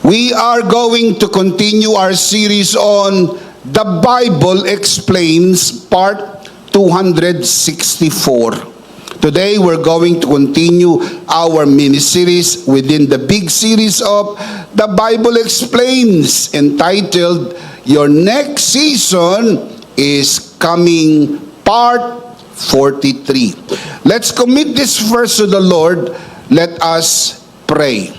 We are going to continue our series on The Bible Explains, part 264. Today, we're going to continue our mini-series within the big series of The Bible Explains, entitled, Your Next Season is Coming, part 43. Let's commit this verse to the Lord. Let us pray.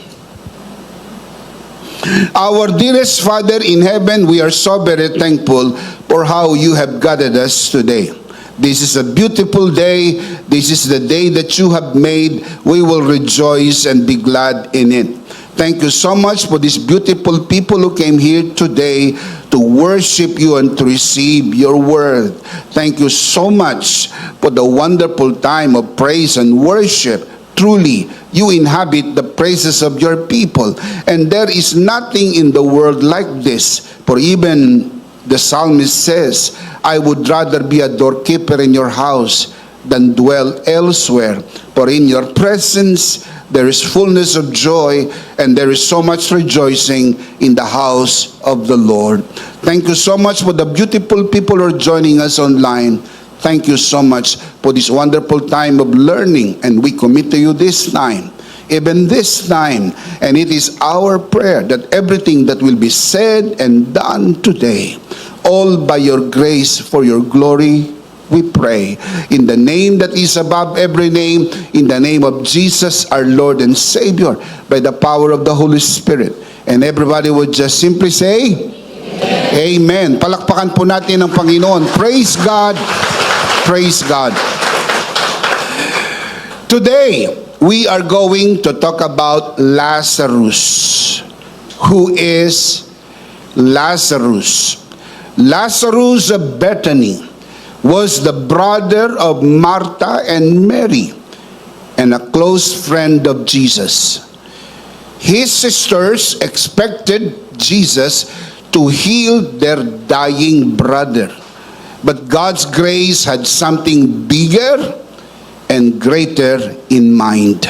Our dearest Father in heaven, we are so very thankful for how you have guided us today. This is a beautiful day. This is the day that you have made. We will rejoice and be glad in it. Thank you so much for these beautiful people who came here today to worship you and to receive your word. Thank you so much for the wonderful time of praise and worship. Truly, you inhabit the praises of your people, and there is nothing in the world like this. For even the psalmist says, I would rather be a doorkeeper in your house than dwell elsewhere. For in your presence there is fullness of joy, and there is so much rejoicing in the house of the Lord. Thank you so much for the beautiful people who are joining us online. Thank you so much for this wonderful time of learning, and we commit to you this time, even this time, and it is our prayer that everything that will be said and done today, all by your grace for your glory, we pray. In the name that is above every name, in the name of Jesus, our Lord and Savior, by the power of the Holy Spirit. And everybody would just simply say, Amen. Palakpakan po natin ang Panginoon. Praise God. Praise God. Today, we are going to talk about Lazarus. Who is Lazarus? Lazarus of Bethany was the brother of Martha and Mary and a close friend of Jesus. His sisters expected Jesus to heal their dying brother. But God's grace had something bigger and greater in mind.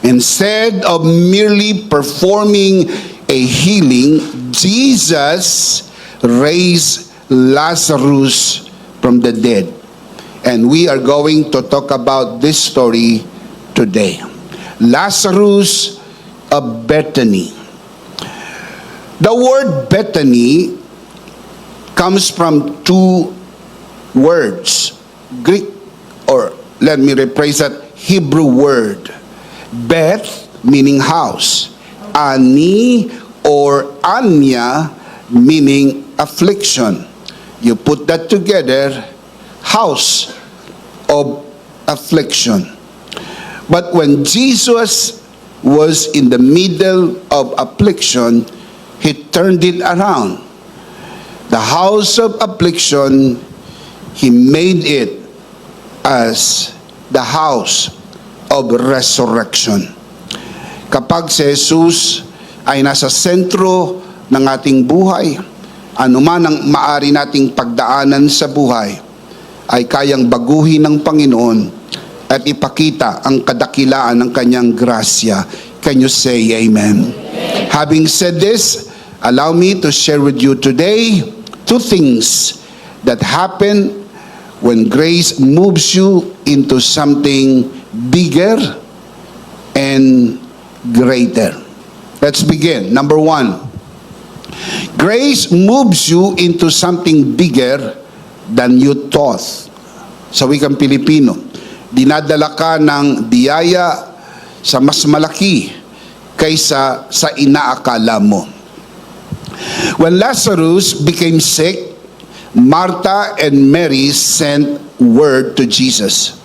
Instead of merely performing a healing, Jesus raised Lazarus from the dead. And we are going to talk about this story today. Lazarus of Bethany. The word Bethany comes from two words, Greek, or let me rephrase that, Hebrew word. Beth, meaning house. Ani or Anya, meaning affliction. You put that together, house of affliction. But when Jesus was in the middle of affliction, he turned it around. The house of affliction, he made it as the house of resurrection. Kapag si Jesus ay nasa sentro ng ating buhay, anuman ang maari nating pagdaanan sa buhay, ay kayang baguhin ng Panginoon at ipakita ang kadakilaan ng kanyang grasya. Can you say amen? Having said this, allow me to share with you today two things that happen when grace moves you into something bigger and greater. Let's begin. Number one, grace moves you into something bigger than you thought. Sa wikang Pilipino, dinadala ka ng biyaya sa mas malaki kaysa sa inaakala mo. When Lazarus became sick, Martha and Mary sent word to Jesus,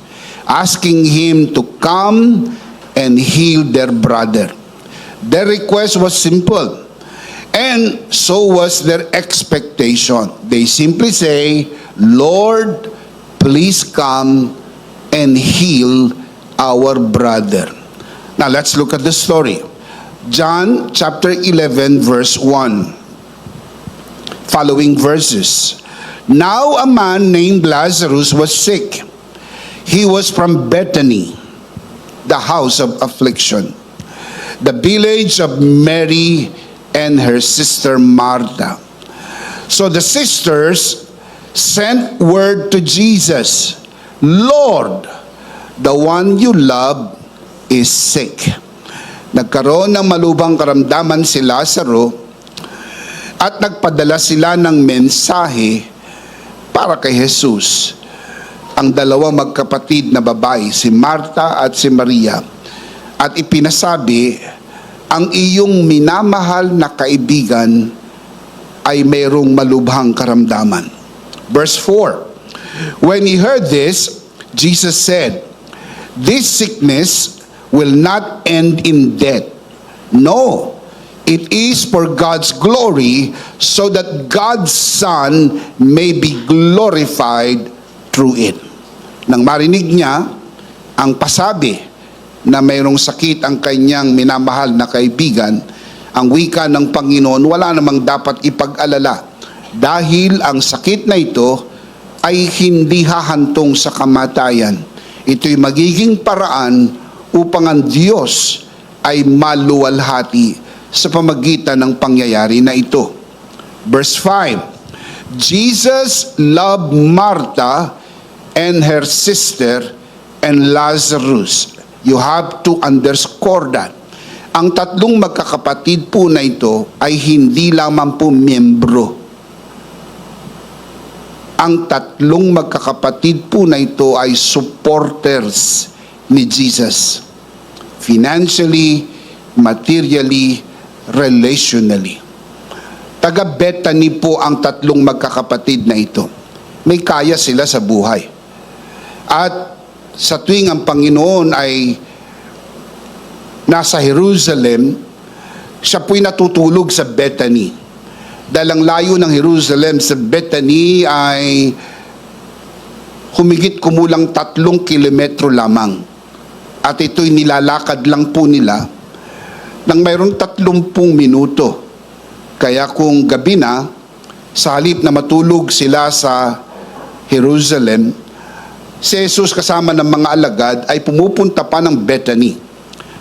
asking him to come and heal their brother. Their request was simple, and so was their expectation. They simply say, Lord, please come and heal our brother. Now let's look at the story. John chapter 11 verse 1. Following verses. Now a man named Lazarus was sick. He was from Bethany, the house of affliction, the village of Mary and her sister Martha. So the sisters sent word to Jesus, Lord, the one you love is sick. Nagkaroon ng malubhang karamdaman si Lazaro at nagpadala sila ng mensahe para kay Jesus. Ang dalawang magkapatid na babae, si Martha at si Maria, at ipinasabi, ang iyong minamahal na kaibigan ay mayroong malubhang karamdaman. Verse 4, when he heard this, Jesus said, this sickness will not end in death. No, it is for God's glory, so that God's Son may be glorified through it. Nang marinig niya ang pasabi na mayroong sakit ang kanyang minamahal na kaibigan, ang wika ng Panginoon, wala namang dapat ipag-alala dahil ang sakit na ito ay hindi hahantong sa kamatayan. Ito'y magiging paraan upang ang Diyos ay maluwalhati sa pamagitan ng pangyayari na ito. Verse 5, Jesus loved Martha and her sister and Lazarus. You have to underscore that. Ang tatlong magkakapatid po na ito ay hindi lamang po miyembro. Ang tatlong magkakapatid po na ito ay supporters ni Jesus. Financially, materially, relationally. Taga Bethany po ang tatlong magkakapatid na ito. May kaya sila sa buhay. At sa tuwing ang Panginoon ay nasa Jerusalem, siya po'y natutulog sa Bethany. Dahil ang layo ng Jerusalem sa Bethany ay humigit kumulang 3 kilometro lamang. At ito'y nilalakad lang po nila nang mayroong 30 minuto. Kaya kung gabi na, sa halip na matulog sila sa Jerusalem, si Jesus kasama ng mga alagad ay pumupunta pa ng Bethany.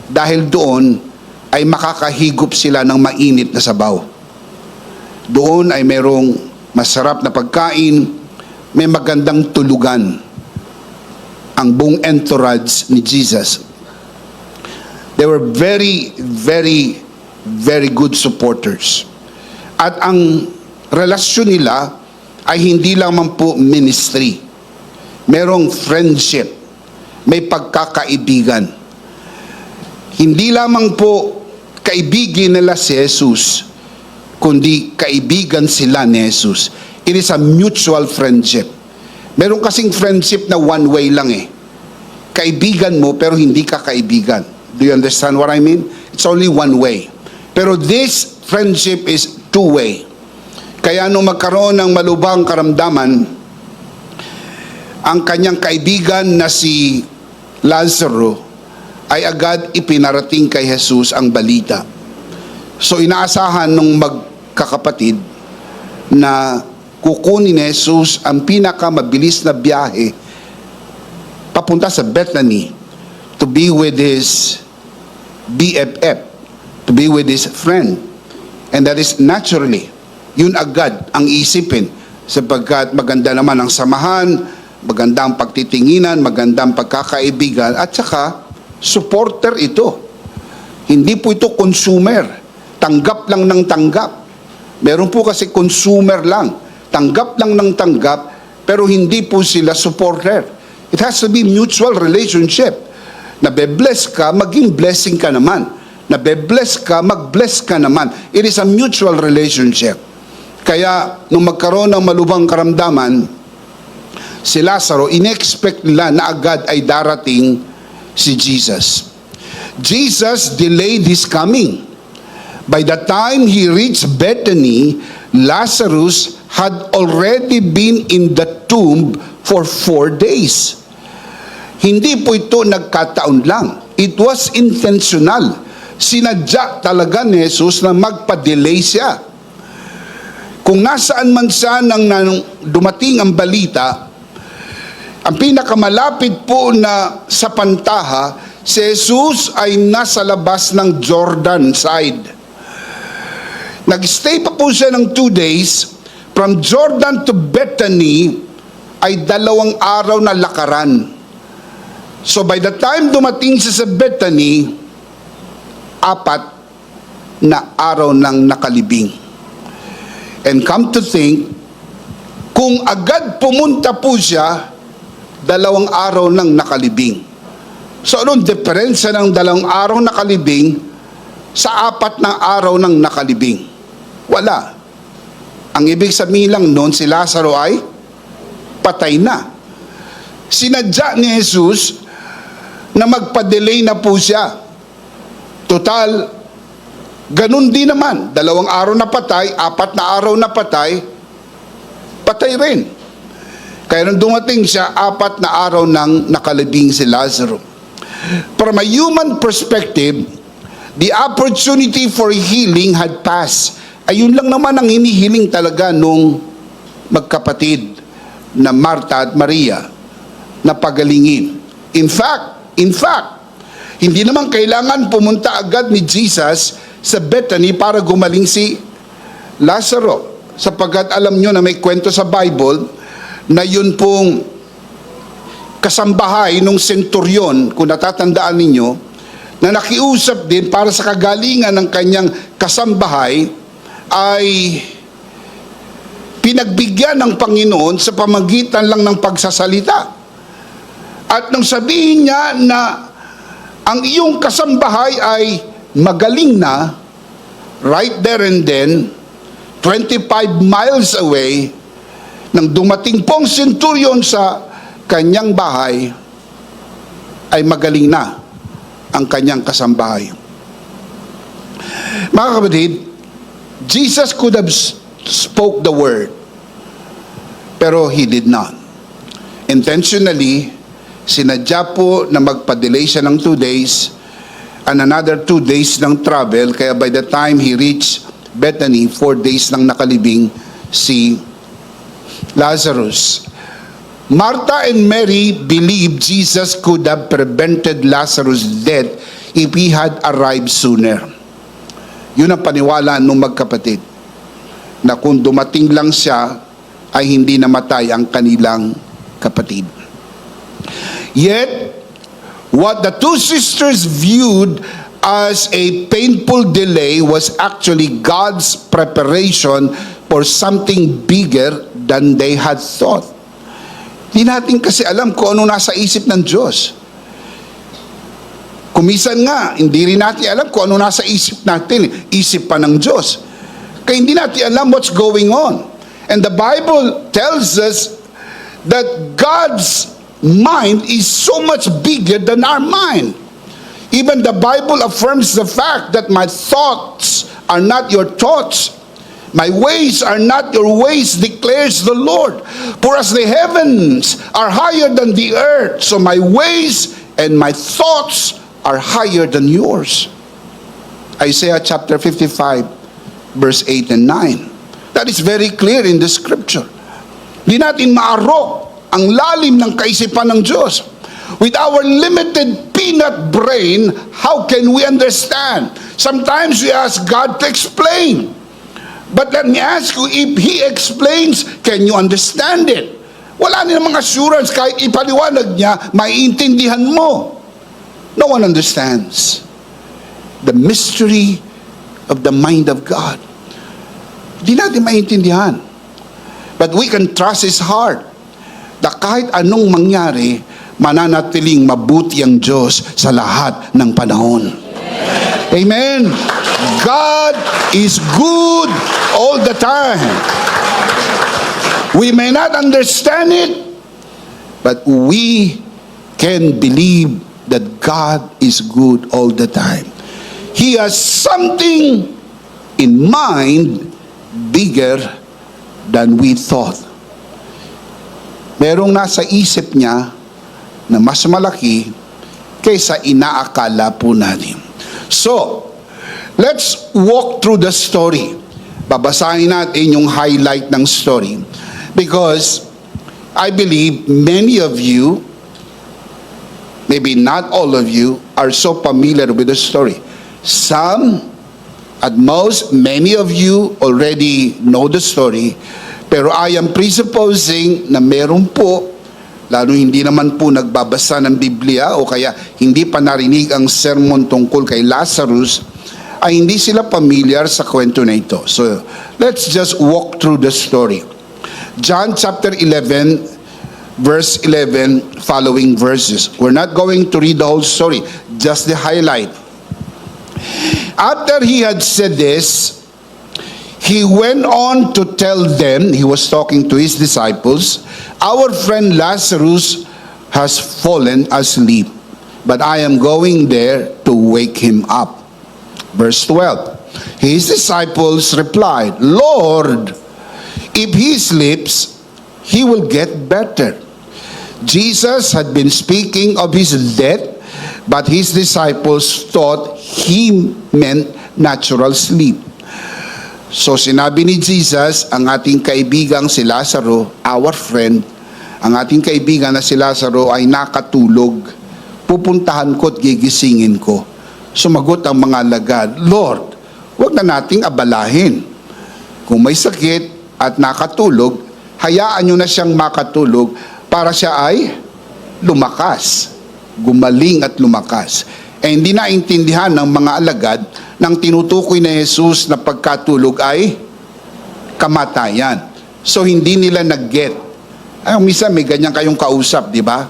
Dahil doon ay makakahigop sila ng mainit na sabaw. Doon ay mayroong masarap na pagkain, may magandang tulugan. Ang buong entourage ni Jesus. They were very, very, very good supporters. At ang relasyon nila ay hindi lamang po ministry. Merong friendship, may pagkakaibigan. Hindi lamang po kaibigin nila si Jesus, kundi kaibigan sila ni Jesus. It is a mutual friendship. Meron kasing friendship na one way lang eh. Kaibigan mo pero hindi ka kaibigan. Do you understand what I mean? It's only one way. Pero this friendship is two-way. Kaya nung magkaroon ng malubhang karamdaman, ang kanyang kaibigan na si Lazaro ay agad ipinarating kay Jesus ang balita. So inaasahan ng magkakapatid na kukunin ni Jesus ang pinakamabilis na biyahe papunta sa Bethany to be with his BFF, to be with his friend. And that is naturally, yun agad ang isipin sapagkat maganda naman ang samahan, magandang pagtitinginan, magandang pagkakaibigan, at saka supporter ito. Hindi po ito consumer. Tanggap lang ng tanggap. Meron po kasi consumer lang. Tanggap lang ng tanggap, pero hindi po sila supporter. It has to be mutual relationship. Nabe-bless ka, maging blessing ka naman. Nabe-bless ka, mag-bless ka naman. It is a mutual relationship. Kaya, nung magkaroon ng malubhang karamdaman, si Lazaro, in-expect nila na agad ay darating si Jesus. Jesus delayed his coming. By the time he reached Bethany, Lazarus had already been in the tomb for 4 days. Hindi po ito nagkataon lang. It was intentional. Sinadya talaga ni Jesus na magpa-delay siya. Kung nasaan man siya nang dumating ang balita, ang pinakamalapit po na sa pantaha, si Jesus ay nasa labas ng Jordan side. Nag-stay pa po siya ng 2 days. From Jordan to Bethany ay 2 araw na lakaran. So by the time dumating siya sa Bethany, 4 na araw nang nakalibing. And come to think, kung agad pumunta po siya, 2 araw nang nakalibing. So anong diferensya ng 2 araw nakalibing sa 4 na araw nang nakalibing? Wala. Ang ibig sabihin lang noon, si Lazaro ay patay na. Sinadya ni Jesus na magpa-delay na po siya. Total, ganun din naman. 2 araw na patay, 4 na araw na patay, patay rin. Kaya nung dumating siya, 4 na araw nang nakalibing si Lazaro. From a human perspective, the opportunity for healing had passed. Ayun lang naman ang hinihiling talaga nung magkapatid na Marta at Maria na pagalingin. In fact, hindi naman kailangan pumunta agad ni Jesus sa Bethany para gumaling si Lazaro. Sapagkat alam nyo na may kwento sa Bible na yun pong kasambahay nung senturyon, kung natatandaan ninyo, na nakiusap din para sa kagalingan ng kanyang kasambahay, ay pinagbigyan ng Panginoon sa pamagitan lang ng pagsasalita. At nung sabihin niya na ang iyong kasambahay ay magaling na, right there and then, 25 miles away, nang dumating pong centurion sa kanyang bahay, ay magaling na ang kanyang kasambahay. Mga kapatid, Jesus could have spoke the word, pero He did not. Intentionally, sinadya po na magpa-delay siya ng 2 days and another 2 days ng travel, kaya by the time He reached Bethany, 4 days nang nakalibing si Lazarus. Martha and Mary believed Jesus could have prevented Lazarus' death if He had arrived sooner. Yun ang paniwala ng magkapatid, na kung dumating lang siya, ay hindi namatay ang kanilang kapatid. Yet, what the 2 sisters viewed as a painful delay was actually God's preparation for something bigger than they had thought. Di natin kasi alam kung ano nasa isip ng Diyos. Kumisan nga, hindi rin natin alam kung ano nasa isip natin, isip pa ng Diyos. Kaya hindi natin alam what's going on. And the Bible tells us that God's mind is so much bigger than our mind. Even the Bible affirms the fact that my thoughts are not your thoughts. My ways are not your ways, declares the Lord. For as the heavens are higher than the earth, so my ways and my thoughts are higher than yours. Isaiah chapter 55, verse 8 and 9. That is very clear in the scripture. Di natin maarok ang lalim ng kaisipan ng Diyos. With our limited peanut brain, how can we understand? Sometimes we ask God to explain. But let me ask you, if He explains, can you understand it? Wala namang assurance kahit ipaliwanag niya, maiintindihan mo. No one understands the mystery of the mind of God. Di natin maintindihan. But we can trust His heart na kahit anong mangyari, mananatiling mabuti ang Diyos sa lahat ng panahon. Amen. God is good all the time. We may not understand it, but we can believe that God is good all the time. He has something in mind bigger than we thought. Merong nasa isip niya na mas malaki kaysa inaakala po natin. So, let's walk through the story. Babasahin natin yung highlight ng story. Because I believe many of you, maybe not all of you, are so familiar with the story. Some At many of you already know the story, pero I am presupposing na meron po, lalo hindi naman po nagbabasa ng Biblia o kaya hindi pa narinig ang sermon tungkol kay Lazarus, ay hindi sila familiar sa kwento na ito. So, let's just walk through the story. John chapter 11, verse 11, following verses. We're not going to read the whole story, just the highlight. After he had said this, he went on to tell them, he was talking to his disciples, our friend Lazarus has fallen asleep, but I am going there to wake him up. Verse 12, his disciples replied, Lord, if he sleeps, he will get better. Jesus had been speaking of his death, but his disciples thought he meant natural sleep. So sinabi ni Jesus, ang ating kaibigang si Lazaro, our friend, ang ating kaibigan na si Lazaro ay nakatulog. Pupuntahan ko at gigisingin ko. Sumagot ang mga alagad, Lord, huwag na nating abalahin. Kung may sakit at nakatulog, hayaan nyo na siyang makatulog para siya ay lumakas, gumaling at lumakas. Eh hindi naintindihan ng mga alagad nang tinutukoy na Jesus na pagkatulog ay kamatayan. So hindi nila nag-get. Ay, minsan may ganyan kayong kausap, di ba?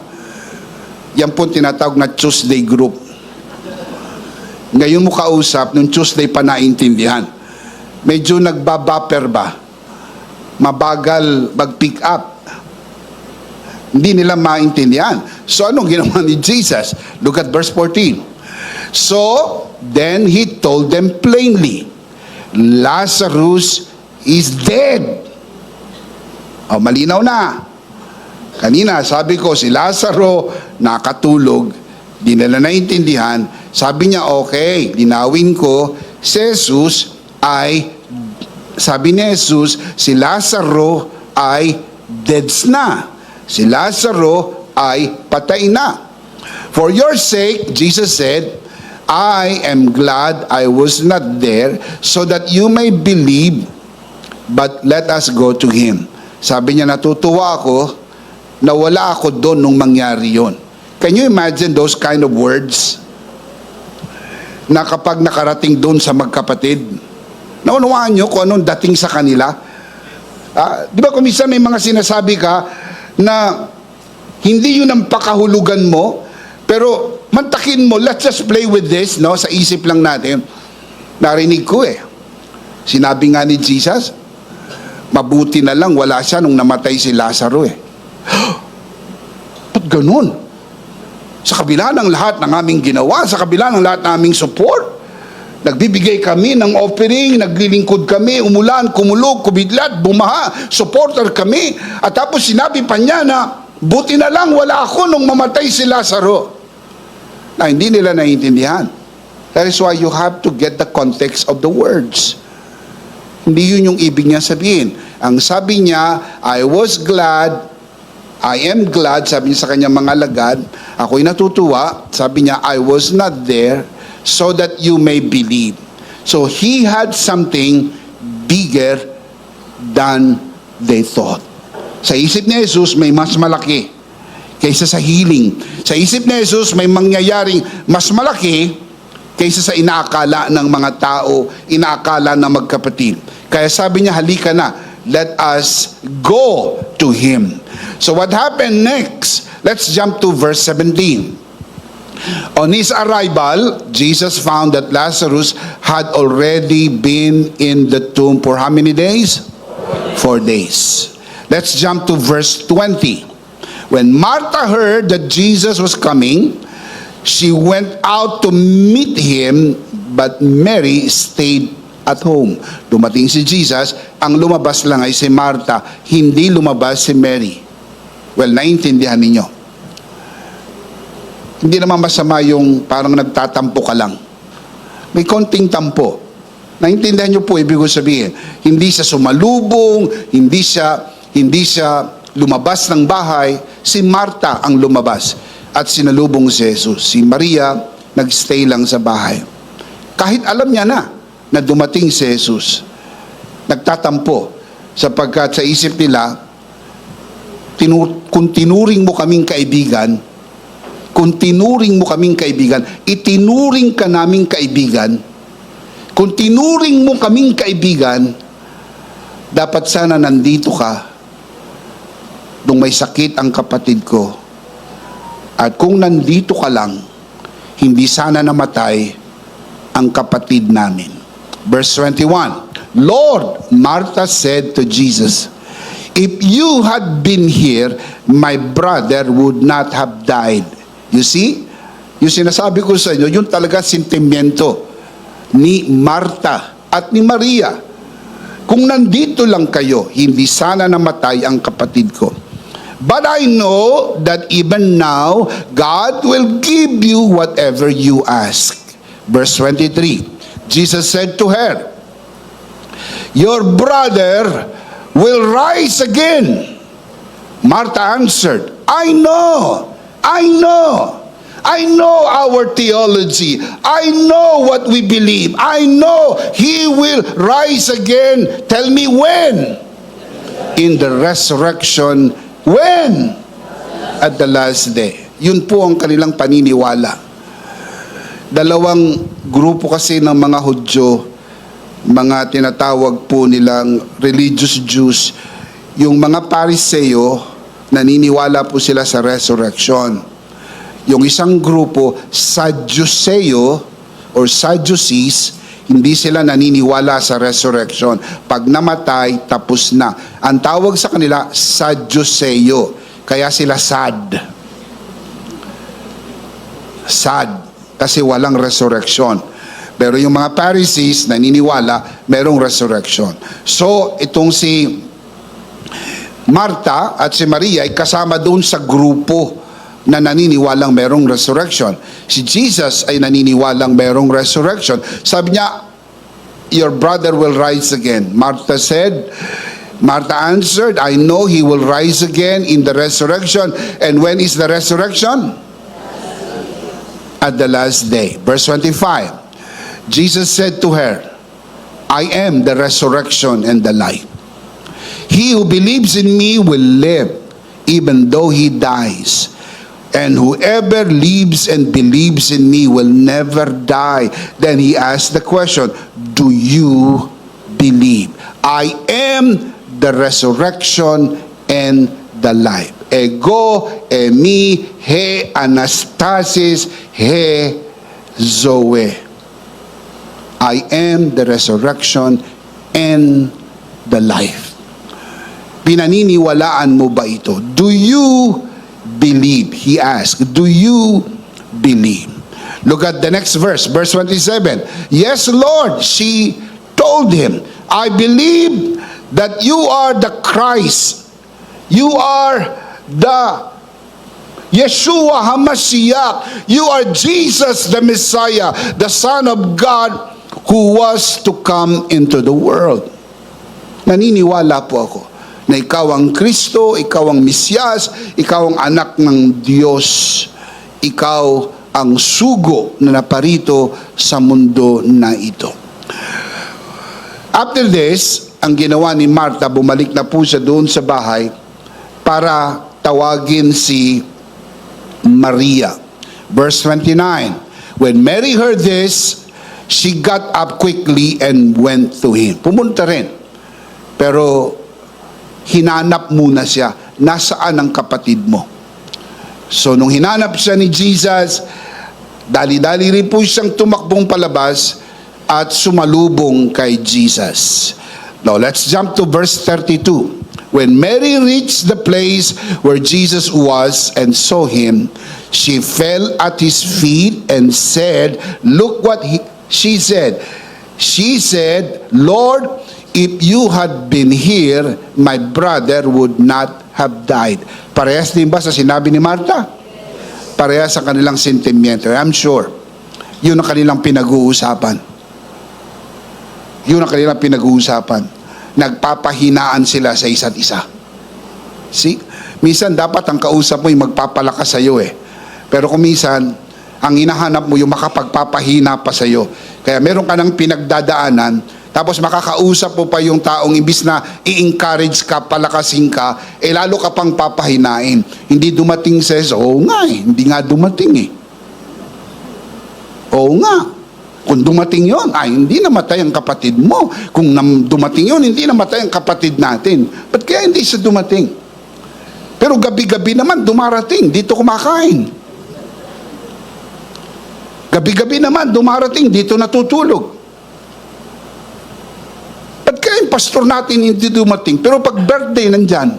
Yan po tinatawag na Tuesday group. Ngayon mo kausap, nung Tuesday pa naintindihan. Medyo nagbabaper ba? Mabagal mag-pick up. Hindi nila maintindihan. So anong ginawa ni Jesus? Look at verse 14. So, then he told them plainly, Lazarus is dead. Oh, malinaw na. Kanina, sabi ko, si Lazaro nakatulog. Di nila naintindihan. Sabi niya, okay, linawin ko, si Jesus ay, sabi ni Jesus, si Lazaro ay dead na. Si Lazaro ay patay na. For your sake, Jesus said, I am glad I was not there so that you may believe, but let us go to him. Sabi niya, natutuwa ako na wala ako doon nung mangyari yon. Can you imagine those kind of words? Na kapag nakarating doon sa magkapatid, naunawaan niyo kung anong dating sa kanila? Di ba kung minsan may mga sinasabi ka na hindi yun ang pakahulugan mo, pero mantakin mo, let's just play with this, no? Sa isip lang natin. Narinig ko sinabi nga ni Jesus, mabuti na lang wala siya nung namatay si Lazaro Ba't ganun? Sa kabila ng lahat ng aming ginawa, sa kabila ng lahat ng aming support, nagbibigay kami ng offering, naglilingkod kami, umulan, kumulog, kubidlat, bumaha, supporter kami. At tapos sinabi pa niya na, buti na lang wala ako nung mamatay si Lazaro. Na hindi nila naiintindihan. That is why you have to get the context of the words. Hindi yun yung ibig niya sabihin. Ang sabi niya, I am glad, sabi niya sa kanyang mga alagad, ako'y natutuwa, sabi niya, I was not there so that you may believe. So he had something bigger than they thought. Sa isip ni Jesus, may mas malaki kaysa sa healing. Sa isip ni Jesus, may mangyayaring mas malaki kaysa sa inaakala ng mga tao, inaakala ng magkapatid. Kaya sabi niya, halika na, let us go to him. So what happened next? Let's jump to verse 17. On his arrival, Jesus found that Lazarus had already been in the tomb for how many days? 4 days. Let's jump to verse 20. When Martha heard that Jesus was coming, she went out to meet him, but Mary stayed at home. Dumating si Jesus, ang lumabas lang ay si Martha, hindi lumabas si Mary. Well, naiintindihan ninyo. Hindi naman masama yung parang nagtatampo ka lang. May konting tampo. Naiintindihan nyo po, ibig ko sabihin. Hindi siya sumalubong, hindi siya lumabas ng bahay, si Martha ang lumabas at sinalubong si Jesus. Si Maria, nagstay lang sa bahay. Kahit alam niya na na dumating si Jesus. Nagtatampo sapagkat sa isip nila, kung tinuring mo kaming kaibigan, itinuring ka naming kaibigan, kung tinuring mo kaming kaibigan, dapat sana nandito ka nung may sakit ang kapatid ko. At kung nandito ka lang, hindi sana namatay ang kapatid namin. Verse 21, Lord, Martha said to Jesus, if you had been here, my brother would not have died. You see? Yung sinasabi ko sa inyo, yun talaga sentimiento ni Marta at ni Maria. Kung nandito lang kayo, hindi sana namatay ang kapatid ko. But I know that even now, God will give you whatever you ask. Verse 23, Jesus said to her, your brother will rise again. Martha answered, I know our theology. I know what we believe. I know He will rise again. Tell me when? In the resurrection. When? At the last day. Yun po ang kanilang paniniwala. Dalawang grupo kasi ng mga Hudyo, mga tinatawag po nilang religious Jews, yung mga Pariseo, naniniwala po sila sa resurrection. Yung isang grupo, Sadduceo or Sadducees, hindi sila naniniwala sa resurrection. Pag namatay, tapos na. Ang tawag sa kanila, Sadduceo. Kaya sila sad. Sad. Kasi walang resurrection. Pero yung mga Pharisees, naniniwala, merong resurrection. So, itong si Martha at si Maria ay kasama doon sa grupo na naniniwalang merong resurrection. Si Jesus ay naniniwalang merong resurrection. Sabi niya, your brother will rise again. Martha answered, I know he will rise again in the resurrection. And when is the resurrection? At the last day. Verse 25, Jesus said to her, I am the resurrection and the life. He who believes in me will live, even though he dies. And whoever lives and believes in me will never die. Then he asked the question, do you believe? I am the resurrection and the life. Ego, emi, he, anastasis, he, zoe. I am the resurrection and the life. Pinaniniwalaan mo ba ito? Do you believe? He asked, do you believe? Look at the next verse, verse 27. Yes, Lord, she told him, I believe that you are the Christ. You are the Yeshua HaMashiach. You are Jesus the Messiah, the Son of God who was to come into the world. Naniniwala po ako na ikaw ang Kristo, ikaw ang Mesyas, ikaw ang anak ng Diyos, ikaw ang sugo na naparito sa mundo na ito. After this, ang ginawa ni Martha, bumalik na po siya doon sa bahay para tawagin si Maria. Verse 29, when Mary heard this, she got up quickly and went to him. Pumunta rin. Pero hinanap muna siya, nasaan ang kapatid mo? So nung hinanap siya ni Jesus, dali-dali rin po siyang tumakbong palabas at sumalubong kay Jesus. Now let's jump to verse 32. When Mary reached the place where Jesus was and saw him, she fell at his feet and said, look what she said. She said, Lord, if you had been here, my brother would not have died. Parehas din ba sa sinabi ni Martha? Parehas sa kanilang sentimiento. I'm sure. Yun ang kanilang pinag-uusapan. Yun ang kanilang pinag-uusapan. Nagpapahinaan sila sa isa't isa. See? Minsan dapat ang kausap mo yung magpapalakas sa iyo eh. Pero kung minsan, Ang hinahanap mo yung makapagpapahina pa sa'yo. Kaya meron ka ng pinagdadaanan, tapos makakausap mo pa yung taong imbis na i-encourage ka, palakasin ka, lalo ka pang papahinain. Hindi dumating says, oo nga hindi nga dumating Oo nga. Kung dumating yon, hindi namatay ang kapatid mo. Kung dumating yon, hindi namatay ang kapatid natin. Ba't kaya hindi siya dumating? Pero gabi-gabi naman dumarating, dito kumakain. Gabi-gabi naman dumarating, dito natutulog. Ba't kaya yung pastor natin hindi dumating? Pero pag birthday, nandyan.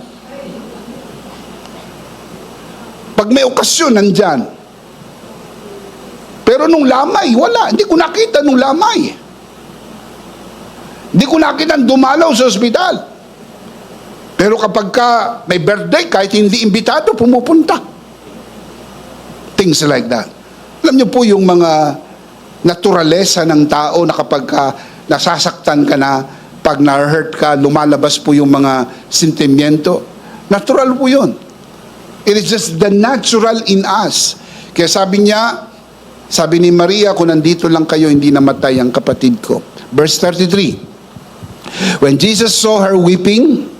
Pag may okasyon, nandyan. Pero nung lamay, wala. Hindi ko nakita nung lamay. Hindi ko nakita dumalaw sa ospital. Pero kapag may birthday, kahit hindi imbitado, pumupunta. Things like that. Alam niyo po yung mga naturalesa ng tao na kapag nasasaktan ka na, pag na-hurt ka, lumalabas po yung mga sentimiento. Natural po yun. It is just the natural in us. Kaya sabi ni Maria, kung nandito lang kayo, hindi namatay ang kapatid ko. Verse 33. When Jesus saw her weeping,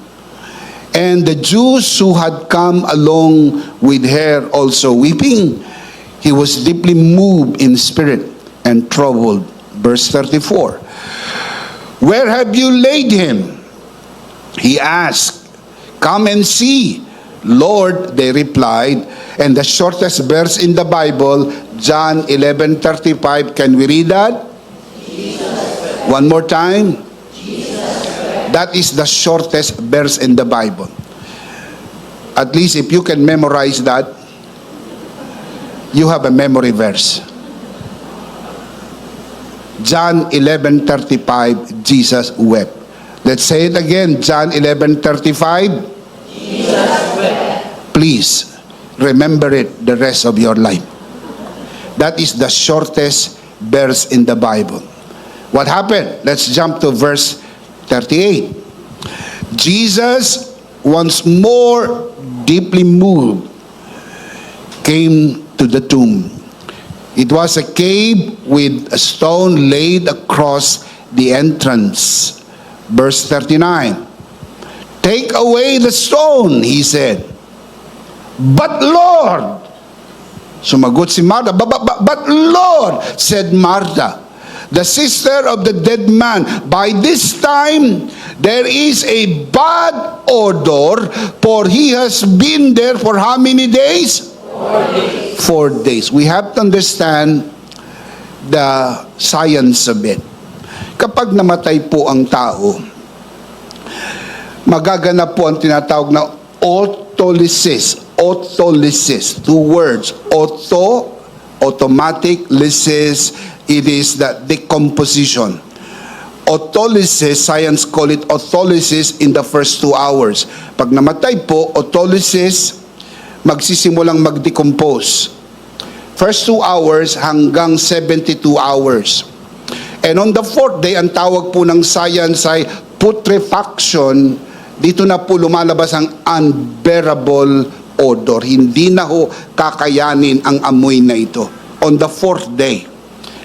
and the Jews who had come along with her also weeping, he was deeply moved in spirit and troubled. Verse 34. Where have you laid him? He asked. Come and see. Lord, they replied. And the shortest verse in the Bible, John 11:35. Can we read that? One more time. That is the shortest verse in the Bible. At least if you can memorize that, you have a memory verse. John 11:35, Jesus wept. Let's say it again. John 11:35. Jesus wept. Please remember it the rest of your life. That is the shortest verse in the Bible. What happened? Let's jump to verse 38. Jesus, once more deeply moved, came to the tomb. It was a cave with a stone laid across the entrance. Verse 39. Take away the stone, he said. But Lord, sumagot si Martha, but Lord, said Martha, the sister of the dead man, by this time there is a bad odor, for he has been there for how many days? 4 days. 4 days. We have to understand the science of it. Kapag namatay po ang tao, magaganap po ang tinatawag na autolysis. Autolysis. 2 words. Auto, automatic, lysis, it is the decomposition. Autolysis, science call it autolysis in the first 2 hours. Pag namatay po, autolysis, magsisimulang mag-decompose. First 2 hours hanggang 72 hours. And on the 4th day, ang tawag po ng science ay putrefaction. Dito na po lumalabas ang unbearable odor. Hindi na ho kakayanin ang amoy na ito. On the 4th day.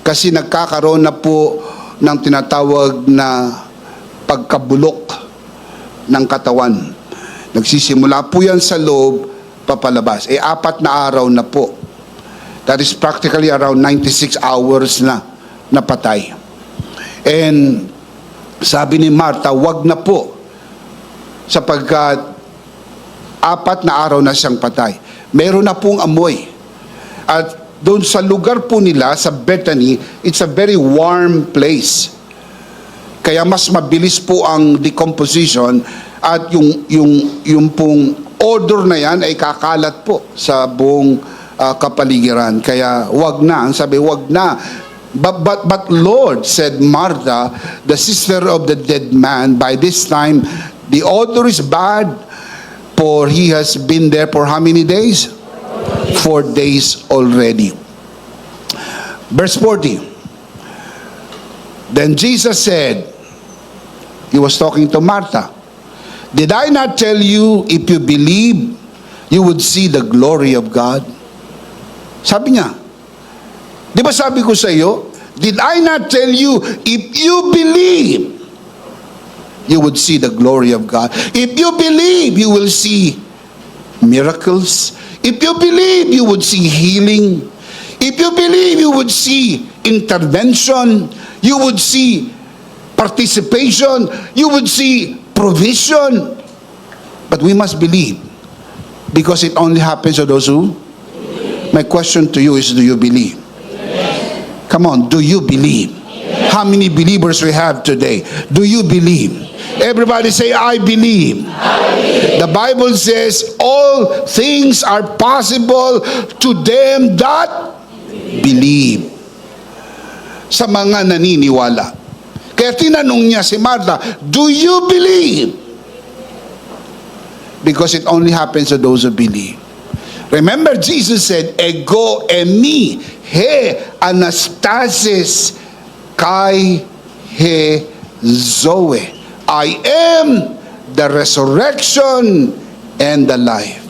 Kasi nagkakaroon na po ng tinatawag na pagkabulok ng katawan. Nagsisimula po yan sa loob, papalabas. 4 na araw na po. That is practically around 96 hours na napatay. And sabi ni Martha, wag na po, sapagkat 4 na araw na siyang patay. Meron na pong amoy. At doon sa lugar po nila, sa Bethany, it's a very warm place. Kaya mas mabilis po ang decomposition at yung pong odor na yan ay kakalat po sa buong kapaligiran. Kaya wag na. Ang sabi, wag na. But Lord, said Martha, the sister of the dead man, by this time, the odor is bad, for he has been there for how many days? 4 days already. Verse 40. Then Jesus said, he was talking to Martha, did I not tell you, if you believe, you would see the glory of God? Sabi niya, Di ba sabi ko sa iyo, did I not tell you, if you believe, you would see the glory of God. If you believe, you will see miracles. If you believe, you would see healing. If you believe, you would see intervention. You would see participation. You would see provision. But we must believe, because it only happens to those who. My question to you is, do you believe? Come on, do you believe? How many believers we have today? Do you believe? Everybody say, I believe. The Bible says, all things are possible to them that believe. Sa mga naniniwala. Kaya tinanong niya si Martha, do you believe? Because it only happens to those who believe. Remember, Jesus said, ego eimi, he anastasis, kai he zoe. I am the resurrection and the life.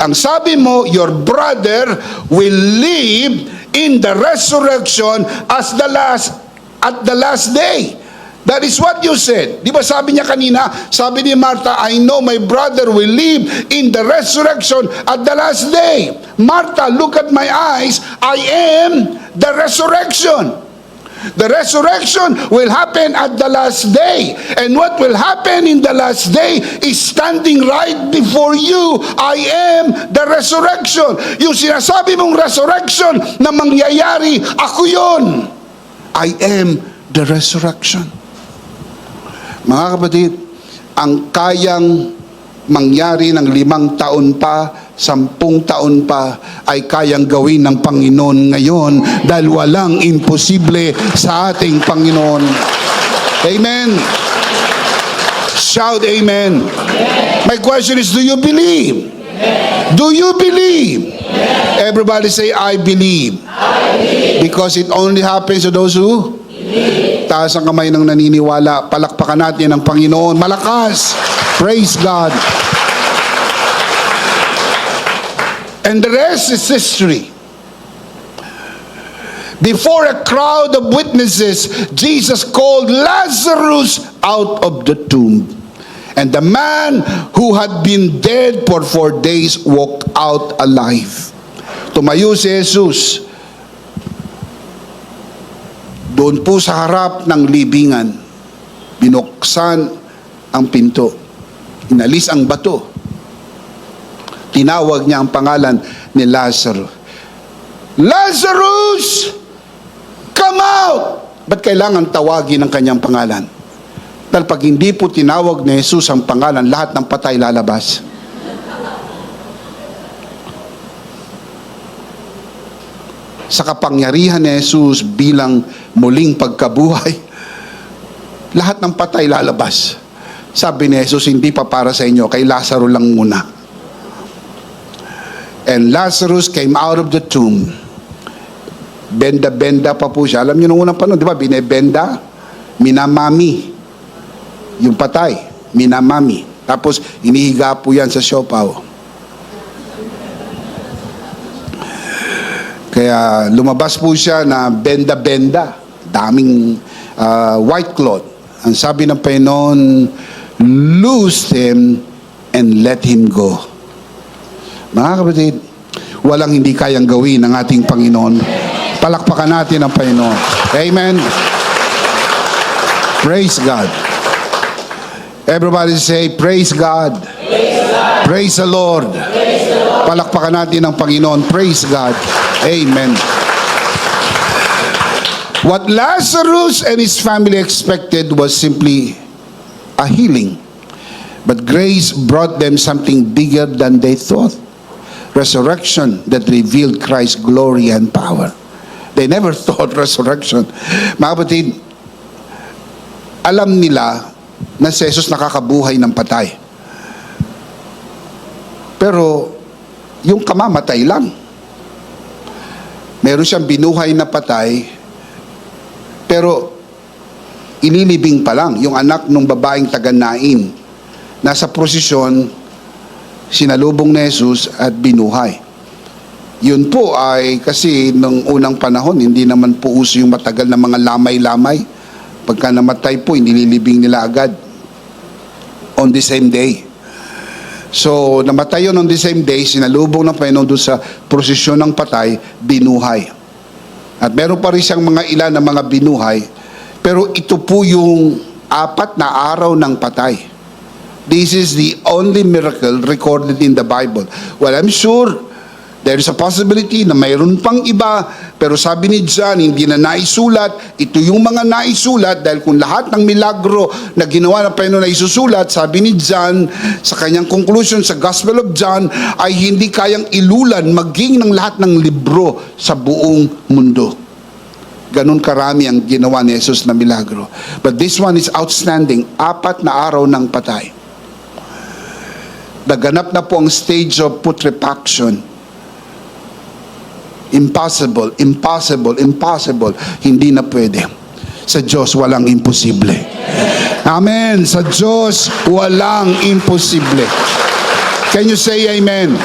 Ang sabi mo, your brother will live in the resurrection at the last day. That is what you said. Di ba sabi niya kanina, sabi ni Martha, I know my brother will live in the resurrection at the last day. Martha, look at my eyes. I am the resurrection. The resurrection will happen at the last day. And what will happen in the last day is standing right before you. I am the resurrection. Yung sinasabi mong resurrection na mangyayari, ako yun. I am the resurrection. Mga kapatid, ang kayang mangyari ng 5 taon pa, 10 taon pa, ay kayang gawin ng Panginoon ngayon dahil walang imposible sa ating Panginoon. Amen. Shout amen. My question is, do you believe? Do you believe? Everybody say, I believe. Because it only happens to those who? Taas ang kamay ng naniniwala. Palakpakan natin ang Panginoon. Malakas. Praise God. And the rest is history. Before a crowd of witnesses, Jesus called Lazarus out of the tomb. And the man who had been dead for 4 days walked out alive. Tumayo si Jesus doon po sa harap ng libingan. Binuksan ang pinto. Inalis ang bato. Tinawag niya ang pangalan ni Lazarus. Lazarus! Come out! Ba't kailangan tawagin ang kanyang pangalan? Dahil pag hindi po tinawag ni Jesus ang pangalan, lahat ng patay lalabas. Sa kapangyarihan ni Jesus bilang muling pagkabuhay, lahat ng patay lalabas. Sabi ni Jesus, hindi pa para sa inyo, kay Lazaro lang muna. And Lazarus came out of the tomb. Benda-benda pa po siya. Alam niyo nung unang panahon, di ba? Binebenda, minamami. Yung patay, minamami. Tapos, inihiga po yan sa siopaw. Kaya lumabas po siya na benda-benda. Daming white cloth. Ang sabi ng Panginoon, loose him and let him go. Mga kapatid, walang hindi kayang gawin ng ating Panginoon. Palakpakan natin ang Panginoon. Amen. Praise God. Everybody say, praise God. Praise God. Praise the Lord. Praise the Lord. Palakpakan natin ang Panginoon. Praise God. Amen. What Lazarus and his family expected was simply a healing. But grace brought them something bigger than they thought. Resurrection that revealed Christ's glory and power. They never thought resurrection. Mga kapatid, alam nila na si Jesus nakakabuhay ng patay. Pero, yung kamamatay lang. Meron siyang binuhay na patay, pero inilibing pa lang yung anak ng babaeng taga-Nain. Nasa prosesyon, sinalubong ni Jesus at binuhay. Yun po ay kasi nung unang panahon, hindi naman po uso yung matagal na mga lamay-lamay. Pagka namatay po, inililibing nila agad on the same day. So, namatay yun on the same day, sinalubong ng Panginoon doon sa prosesyon ng patay, binuhay. At meron pa rin siyang mga ilan na mga binuhay, pero ito po yung 4 na araw ng patay. This is the only miracle recorded in the Bible. Well, I'm sure there is a possibility na mayroon pang iba, pero sabi ni John, hindi na naisulat. Ito yung mga naisulat dahil kung lahat ng milagro na ginawa ng Panginoon na isusulat, sabi ni John sa kanyang conclusion sa Gospel of John, ay hindi kayang ilulan maging ng lahat ng libro sa buong mundo. Ganun karami ang ginawa ni Jesus na milagro. But this one is outstanding. 4 na araw ng patay. Naganap na po ang stage of putrefaction. Impossible, impossible, impossible. Hindi na pwede. Sa Diyos, walang imposible. Amen. Sa Diyos, walang imposible. Can you say amen?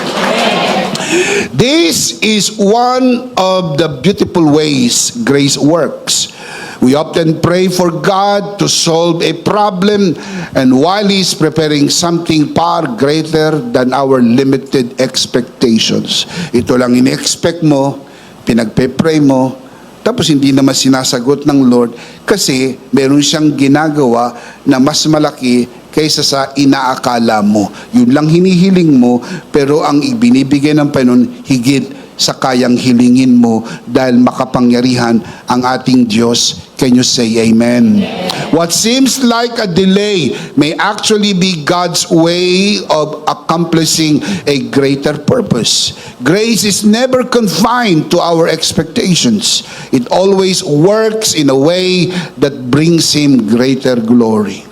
This is one of the beautiful ways grace works. We often pray for God to solve a problem, and while He's preparing something far greater than our limited expectations. Ito lang ini-expect mo, pinagpe-pray mo, tapos hindi naman sinasagot ng Lord kasi meron siyang ginagawa na mas malaki kaysa sa inaakala mo. Yun lang hinihiling mo, pero ang ibinibigay ng Panginoon higit sa kayang hilingin mo dahil makapangyarihan ang ating Diyos. Can you say amen? What seems like a delay may actually be God's way of accomplishing a greater purpose. Grace is never confined to our expectations. It always works in a way that brings Him greater glory.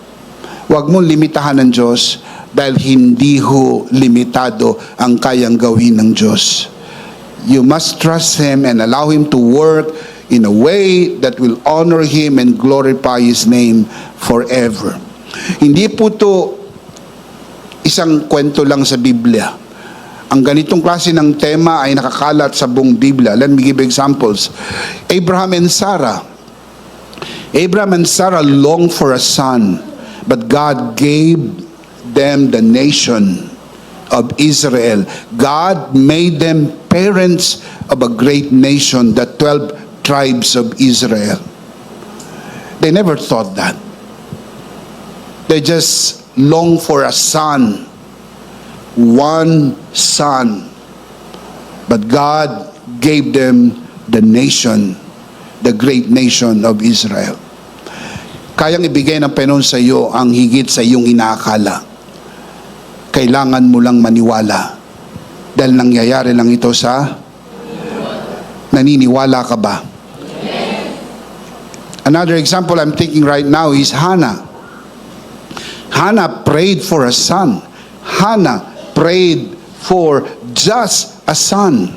Huwag mo limitahan ng Diyos dahil hindi ho limitado ang kayang gawin ng Diyos. You must trust Him and allow Him to work in a way that will honor Him and glorify His name forever. Hindi po to isang kwento lang sa Biblia. Ang ganitong klase ng tema ay nakakalat sa buong Biblia. Let me give examples. Abraham and Sarah. Abraham and Sarah longed for a son, but God gave them the nation of Israel. God made them parents of a great nation, the 12 tribes of Israel. They never thought that. They just longed for a son. One son. But God gave them the nation, the great nation of Israel. Kayang ibigay ng Panginoon sa iyo ang higit sa iyong inaakala. Kailangan mo lang maniwala. Dahil nangyayari lang ito sa naniniwala ka ba? Another example I'm thinking right now is Hannah. Hannah prayed for a son. Hannah prayed for just a son.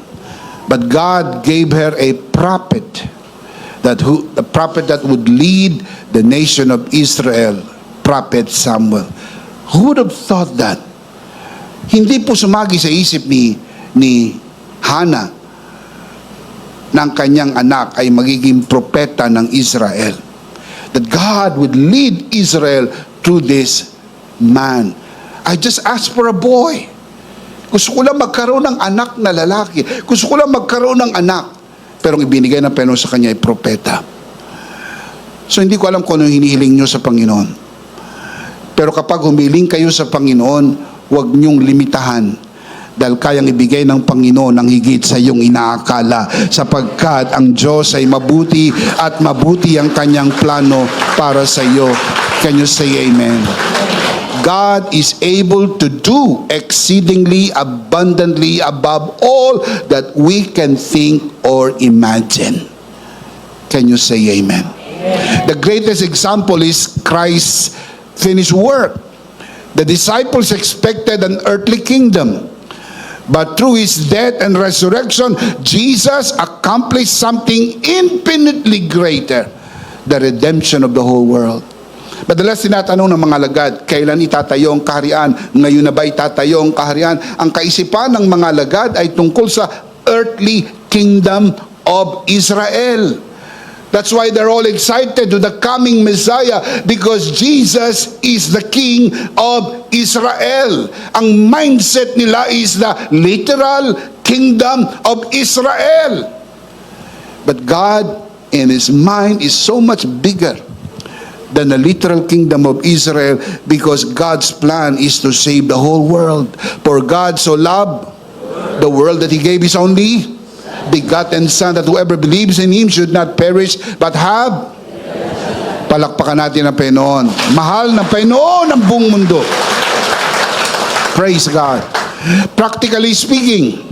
But God gave her a prophet, the prophet that would lead the nation of Israel, Prophet Samuel. Who would have thought that? Hindi po sumagi sa isip ni Hannah na ang kanyang anak ay magiging propeta ng Israel. That God would lead Israel through this man. I just asked for a boy. Gusto ko lang magkaroon ng anak na lalaki. Gusto ko lang magkaroon ng anak. Pero ang ibinigay ng Panginoon sa kanya ay propeta. So hindi ko alam kung ano hinihiling nyo sa Panginoon. Pero kapag humiling kayo sa Panginoon, huwag niyong limitahan dahil kayang ibigay ng Panginoon ang higit sa iyong inaakala sapagkat ang Diyos ay mabuti at mabuti ang kanyang plano para sa iyo. Can you say amen? God is able to do exceedingly abundantly above all that we can think or imagine. Can you say amen? The greatest example is Christ's finished work. The disciples expected an earthly kingdom, but through His death and resurrection, Jesus accomplished something infinitely greater, the redemption of the whole world. Madalas tinatanong ng mga alagad, kailan itatayo ang kaharian? Ngayon na ba itatayo ang kaharian? Ang kaisipan ng mga alagad ay tungkol sa earthly kingdom of Israel. That's why they're all excited to the coming Messiah, because Jesus is the King of Israel. Ang mindset nila is the literal kingdom of Israel. But God, in His mind, is so much bigger than the literal kingdom of Israel, because God's plan is to save the whole world. For God so loved the world that He gave His only begotten Son, that whoever believes in Him should not perish but have. Palakpakan natin ang Panginoon. Mahal ng Panginoon ang buong mundo. Praise God. Practically speaking,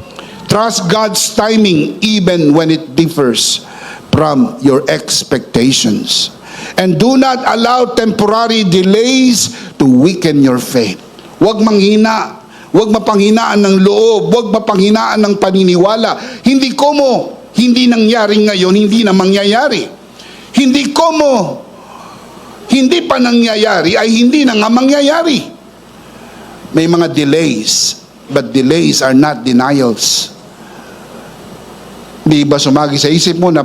trust God's timing even when it differs from your expectations. And do not allow temporary delays to weaken your faith. Huwag manghina. Huwag mapanghinaan ng loob. Huwag mapanghinaan ng paniniwala. Hindi nangyari ngayon, hindi na mangyayari. Hindi pa nangyayari, ay hindi na nga mangyayari. May mga delays, but delays are not denials. Di ba sumagi sa isip mo na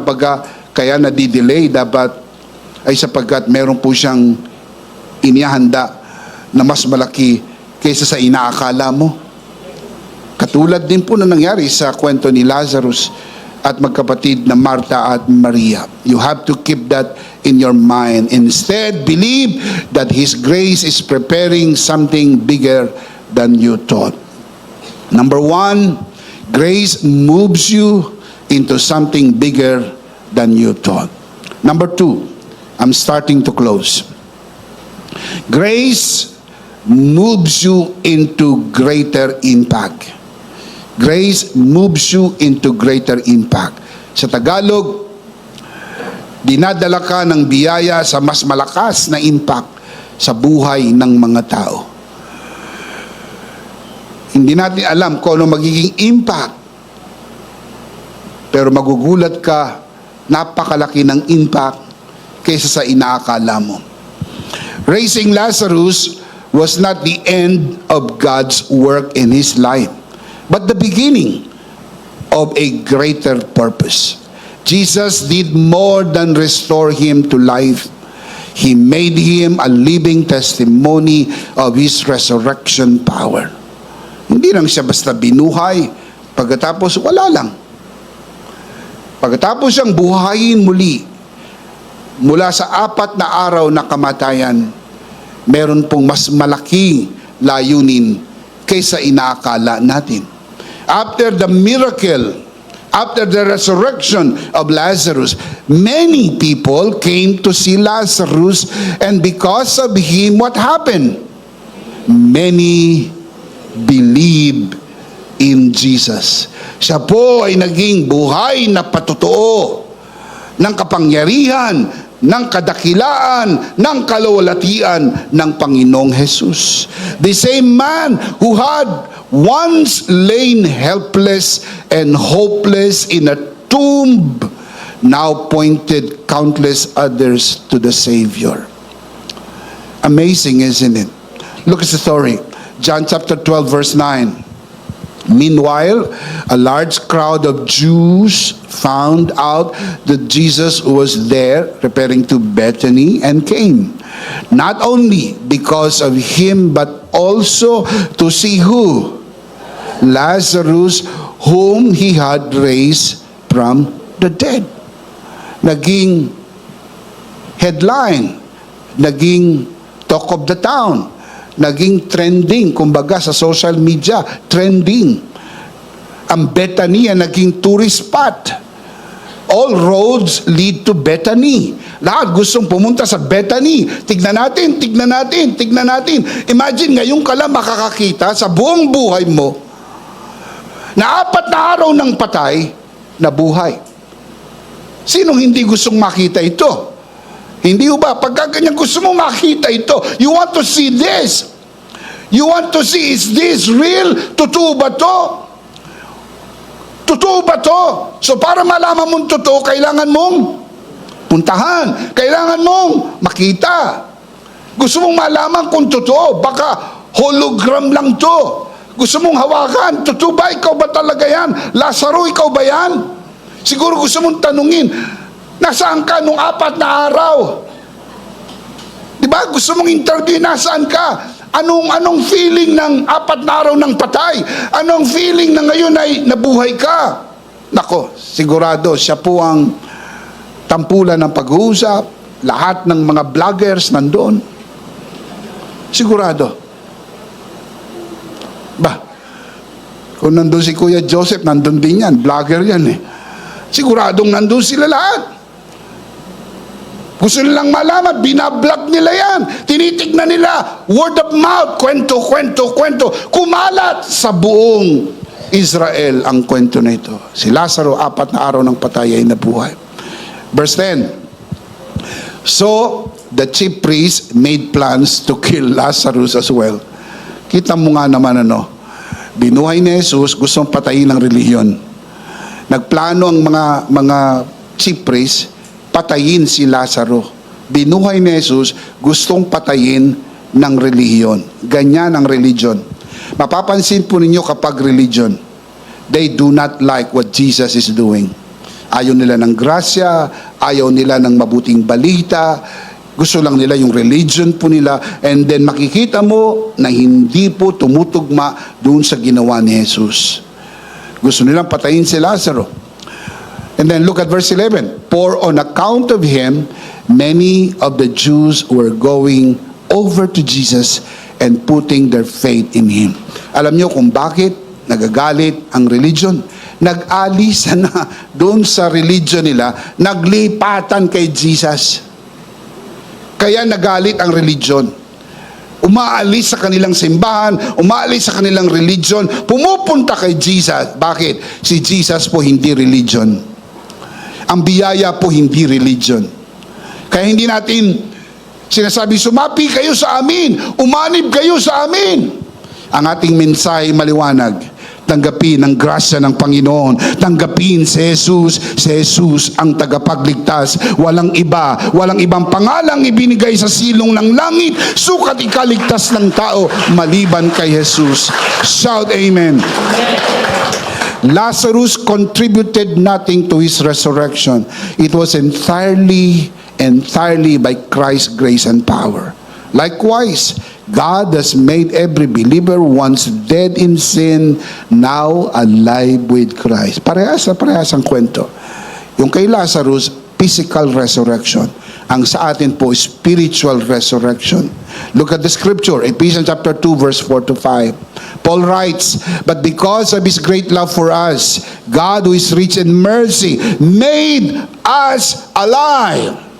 kaya nadi-delay, dapat ay sapagkat meron po siyang inihanda na mas malaki kaysa sa inaakala mo. Katulad din po na nangyari sa kwento ni Lazarus at magkapatid na Martha at Maria. You have to keep that in your mind. Instead, believe that His grace is preparing something bigger than you thought. Number one, grace moves you into something bigger than you thought. Number two, I'm starting to close. Grace moves you into greater impact. Grace moves you into greater impact. Sa Tagalog, dinadala ka ng biyaya sa mas malakas na impact sa buhay ng mga tao. Hindi natin alam kung ano magiging impact, pero magugulat ka, napakalaki ng impact kaysa sa inaakala mo. Raising Lazarus was not the end of God's work in his life, but the beginning of a greater purpose. Jesus did more than restore him to life. He made him a living testimony of His resurrection power. Hindi lang siya basta binuhay, pagkatapos wala lang. Pagkatapos siyang buhayin muli, mula sa 4 na araw na kamatayan, meron pong mas malaking layunin kaysa inaakala natin. After the miracle, after the resurrection of Lazarus, many people came to see Lazarus, and because of him, what happened? Many believed in Jesus. Siya po ay naging buhay na patotoo ng kapangyarihan, ng kadakilaan, ng kalawalatian ng Panginoong Jesus. The same man who had once lain helpless and hopeless in a tomb now pointed countless others to the Savior. Amazing, isn't it? Look at the story. John chapter 12 verse 9. Meanwhile, a large crowd of Jews found out that Jesus was there, referring to Bethany, and came. Not only because of him, but also to see who? Lazarus, whom he had raised from the dead. Naging headline, naging talk of the town, naging trending, kumbaga sa social media, trending. Ang Bethany naging tourist spot. All roads lead to Bethany. Lahat gustong pumunta sa Bethany. Tignan natin, tignan natin, tignan natin. Imagine, ngayon ka lang makakakita sa buong buhay mo na 4 na araw ng patay na buhay. Sinong hindi gustong makita ito? Hindi ba? Pagka ganyan gusto mo makita ito, you want to see this. You want to see, is this real? Totoo ba to? Totoo ba to? So para malaman mong totoo, kailangan mong puntahan. Kailangan mong makita. Gusto mong malaman kung totoo, baka hologram lang to. Gusto mong hawakan? Totoo ba? Ikaw ba talaga yan? Lazaro, ikaw ba yan? Siguro gusto mong tanungin, nasaan ka nung 4 na araw? Di ba? Gusto mong interview, nasaan ka? Anong feeling ng 4 na araw ng patay? Anong feeling na ngayon ay nabuhay ka? Nako, sigurado, siya po ang tampulan ng pag-uusap. Lahat ng mga vloggers nandoon. Sigurado. Ba, kung nandun si Kuya Joseph, nandun din yan. Vlogger yan eh. Siguradong nandun sila lahat. Gusto nilang malaman, binablog nila yan. Tinitignan nila, word of mouth, kwento. Kumalat sa buong Israel ang kwento na ito. Si Lazaro, 4 na araw ng patay ay nabuhay. Verse 10. So, the chief priest made plans to kill Lazarus as well. Kita mo nga naman binuhay ni Jesus, gustong patayin ng relihiyon. Nagplano ang mga chief priest, patayin si Lazaro. Binuhay ni Jesus, gustong patayin ng relihiyon. Ganyan ang religion. Mapapansin po ninyo kapag religion, they do not like what Jesus is doing. Ayaw nila ng grasya, ayaw nila ng mabuting balita, gusto lang nila yung religion po nila, and then makikita mo na hindi po tumutugma doon sa ginawa ni Jesus. Gusto nilang patayin si Lazaro. And then look at verse 11. For on account of him, many of the Jews were going over to Jesus and putting their faith in him. Alam niyo kung bakit nagagalit ang religion? Nag-alisa na doon sa religion nila, naglipatan kay Jesus. Kaya nagalit ang religion. Umaalis sa kanilang simbahan, umaalis sa kanilang religion, pumupunta kay Jesus. Bakit? Si Jesus po hindi religion. Ang biyaya po hindi religion. Kaya hindi natin sinasabi, sumapi kayo sa amin, umanib kayo sa amin. Ang ating mensahe maliwanag. Tanggapin ang grasya ng Panginoon. Tanggapin si Jesus. Si Jesus ang tagapagligtas. Walang iba. Walang ibang pangalang ibinigay sa silong ng langit. Sukat ikaligtas ng tao maliban kay Jesus. Shout amen. Lazarus contributed nothing to his resurrection. It was entirely by Christ's grace and power. Likewise, God has made every believer once dead in sin, now alive with Christ. Parehas ang kwento. Yung kay Lazarus, physical resurrection. Ang sa atin po, spiritual resurrection. Look at the scripture, Ephesians chapter 2, verse 4 to 5. Paul writes, but because of his great love for us, God who is rich in mercy, made us alive.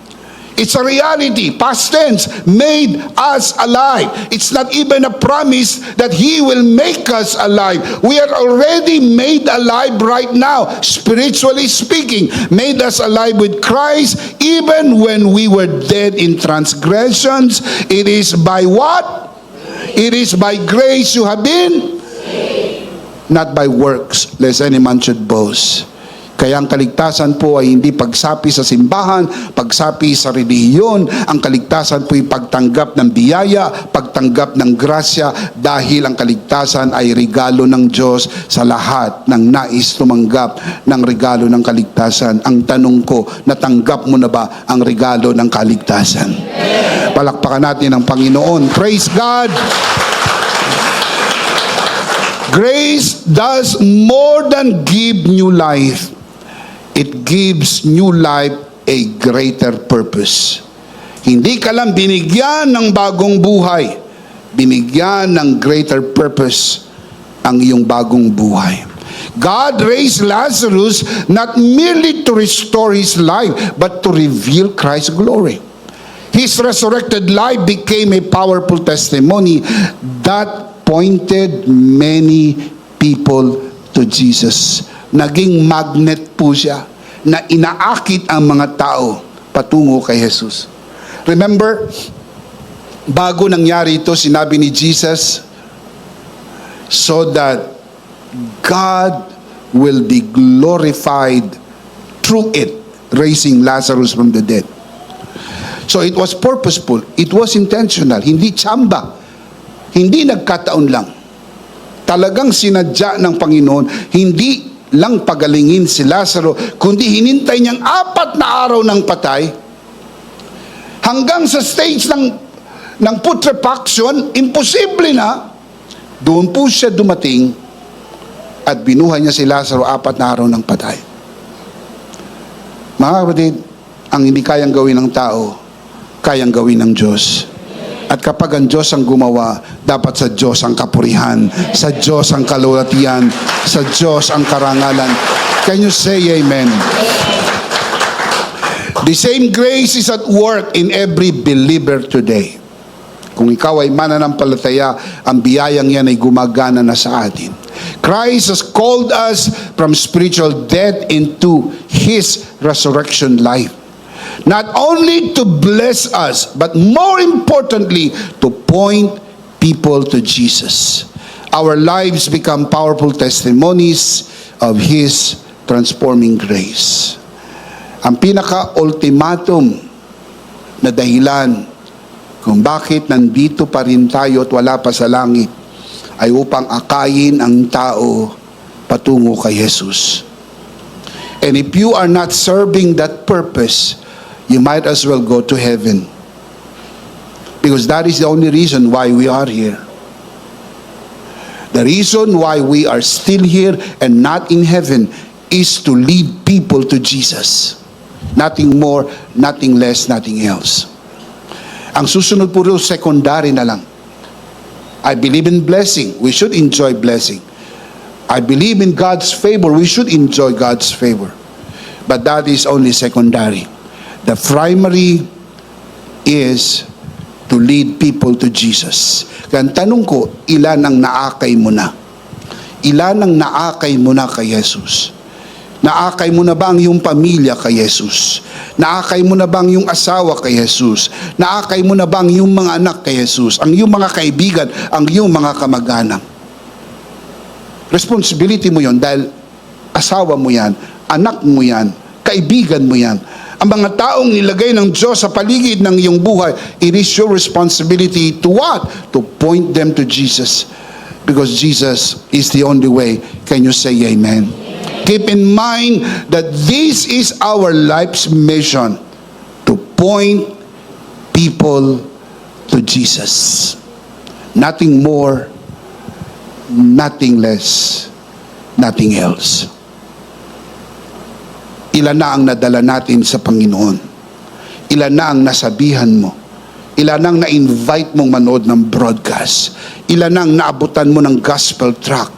It's a reality, past tense, made us alive. It's not even a promise that He will make us alive. We are already made alive right now, spiritually speaking. Made us alive with Christ, even when we were dead in transgressions. It is by what? It is by grace you have been, not by works, lest any man should boast. Kaya ang kaligtasan po ay hindi pagsapi sa simbahan, pagsapi sa relihiyon. Ang kaligtasan po ay pagtanggap ng biyaya, pagtanggap ng grasya, dahil ang kaligtasan ay regalo ng Diyos sa lahat ng nais tumanggap ng regalo ng kaligtasan. Ang tanong ko, natanggap mo na ba ang regalo ng kaligtasan? Palakpakan natin ang Panginoon. Praise God! Grace does more than give new life. It gives new life a greater purpose. Hindi ka lang binigyan ng bagong buhay, binigyan ng greater purpose ang iyong bagong buhay. God raised Lazarus not merely to restore his life, but to reveal Christ's glory. His resurrected life became a powerful testimony that pointed many people to Jesus. Naging magnet po siya na inaakit ang mga tao patungo kay Jesus. Remember, bago nangyari ito, sinabi ni Jesus, so that God will be glorified through it, raising Lazarus from the dead. So it was purposeful, it was intentional, hindi tsamba, hindi nagkataon lang. Talagang sinadya ng Panginoon, hindi lang pagalingin si Lazaro, kundi hinintay niyang 4 na araw ng patay, hanggang sa stage ng putrefaction, imposible na, doon po siya dumating at binuhay niya si Lazaro 4 na araw ng patay. Mga kapatid, ang hindi kayang gawin ng tao, kayang gawin ng Diyos. At kapag ang Diyos ang gumawa, dapat sa Diyos ang kapurihan, sa Diyos ang kalulatian, sa Diyos ang karangalan. Can you say amen? The same grace is at work in every believer today. Kung ikaw ay mananampalataya, ang biyayang yan ay gumagana na sa atin. Christ has called us from spiritual death into His resurrection life. Not only to bless us, but more importantly, to point people to Jesus. Our lives become powerful testimonies of His transforming grace. Ang pinaka-ultimatum na dahilan kung bakit nandito pa rin tayo at wala pa sa langit ay upang akayin ang tao patungo kay Jesus. And if you are not serving that purpose, you might as well go to heaven. Because that is the only reason why we are here. The reason why we are still here and not in heaven is to lead people to Jesus. Nothing more, nothing less, nothing else. Ang susunod po rin, secondary na lang. I believe in blessing. We should enjoy blessing. I believe in God's favor. We should enjoy God's favor. But that is only secondary. The primary is to lead people to Jesus. Kaya ang tanong ko, ilan ang naakay mo na? Ilan ang naakay mo na kay Jesus? Naakay mo na ba ang iyong pamilya kay Jesus? Naakay mo na ba ang iyong asawa kay Jesus? Naakay mo na ba ang iyong mga anak kay Jesus? Ang iyong mga kaibigan, ang iyong mga kamag-anak? Responsibility mo yon dahil asawa mo yan, anak mo yan, kaibigan mo yan. Ang mga taong nilagay ng Diyos sa paligid ng iyong buhay, it is your responsibility to what? To point them to Jesus. Because Jesus is the only way. Can you say amen? Keep in mind that this is our life's mission, to point people to Jesus. Nothing more, nothing less, nothing else. Ilan na ang nadala natin sa Panginoon? Ilan na ang nasabihan mo? Ilan na ang na-invite mong manood ng broadcast? Ilan na ang naabutan mo ng gospel track?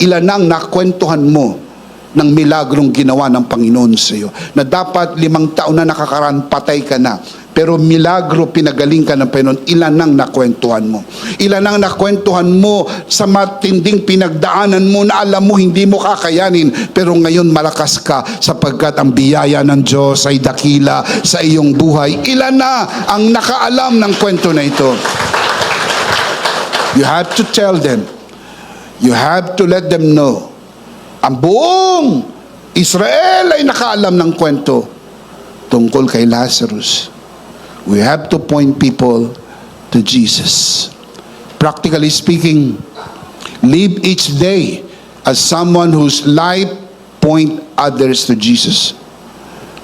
Ilan na ang nakwentuhan mo ng milagrong ginawa ng Panginoon sa iyo? Na dapat 5 taon na nakakaraan, patay ka na. Pero milagro, pinagaling ka ng Panginoon. Ilan nang nakwentuhan mo? Ilan nang nakwentuhan mo sa matinding pinagdaanan mo na alam mo hindi mo kakayanin, pero ngayon malakas ka sapagkat ang biyaya ng Diyos ay dakila sa iyong buhay. Ilan na ang nakaalam ng kwento na ito? You have to tell them. You have to let them know. Ang buong Israel ay nakaalam ng kwento tungkol kay Lazarus. We have to point people to Jesus. Practically speaking, live each day as someone whose life point others to Jesus.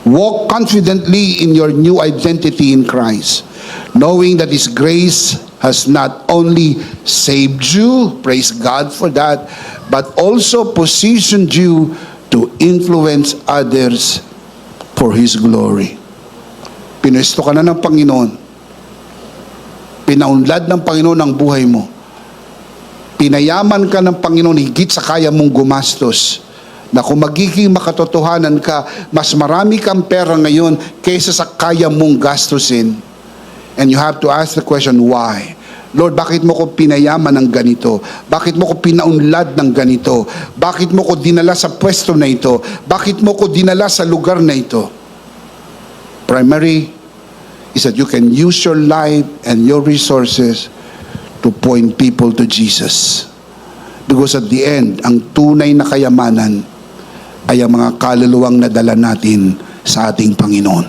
Walk confidently in your new identity in Christ, knowing that His grace has not only saved you, praise God for that, but also positioned you to influence others for His glory. Pinuesto ka na ng Panginoon. Pinaunlad ng Panginoon ang buhay mo. Pinayaman ka ng Panginoon higit sa kaya mong gumastos. Na kung magiging makatotohanan ka, mas marami kang pera ngayon kaysa sa kaya mong gastusin. And you have to ask the question, why? Lord, bakit mo ko pinayaman ng ganito? Bakit mo ko pinaunlad ng ganito? Bakit mo ko dinala sa pwesto na ito? Bakit mo ko dinala sa lugar na ito? Primary is that you can use your life and your resources to point people to Jesus. Because at the end, ang tunay na kayamanan ay ang mga kaluluwang nadala natin sa ating Panginoon.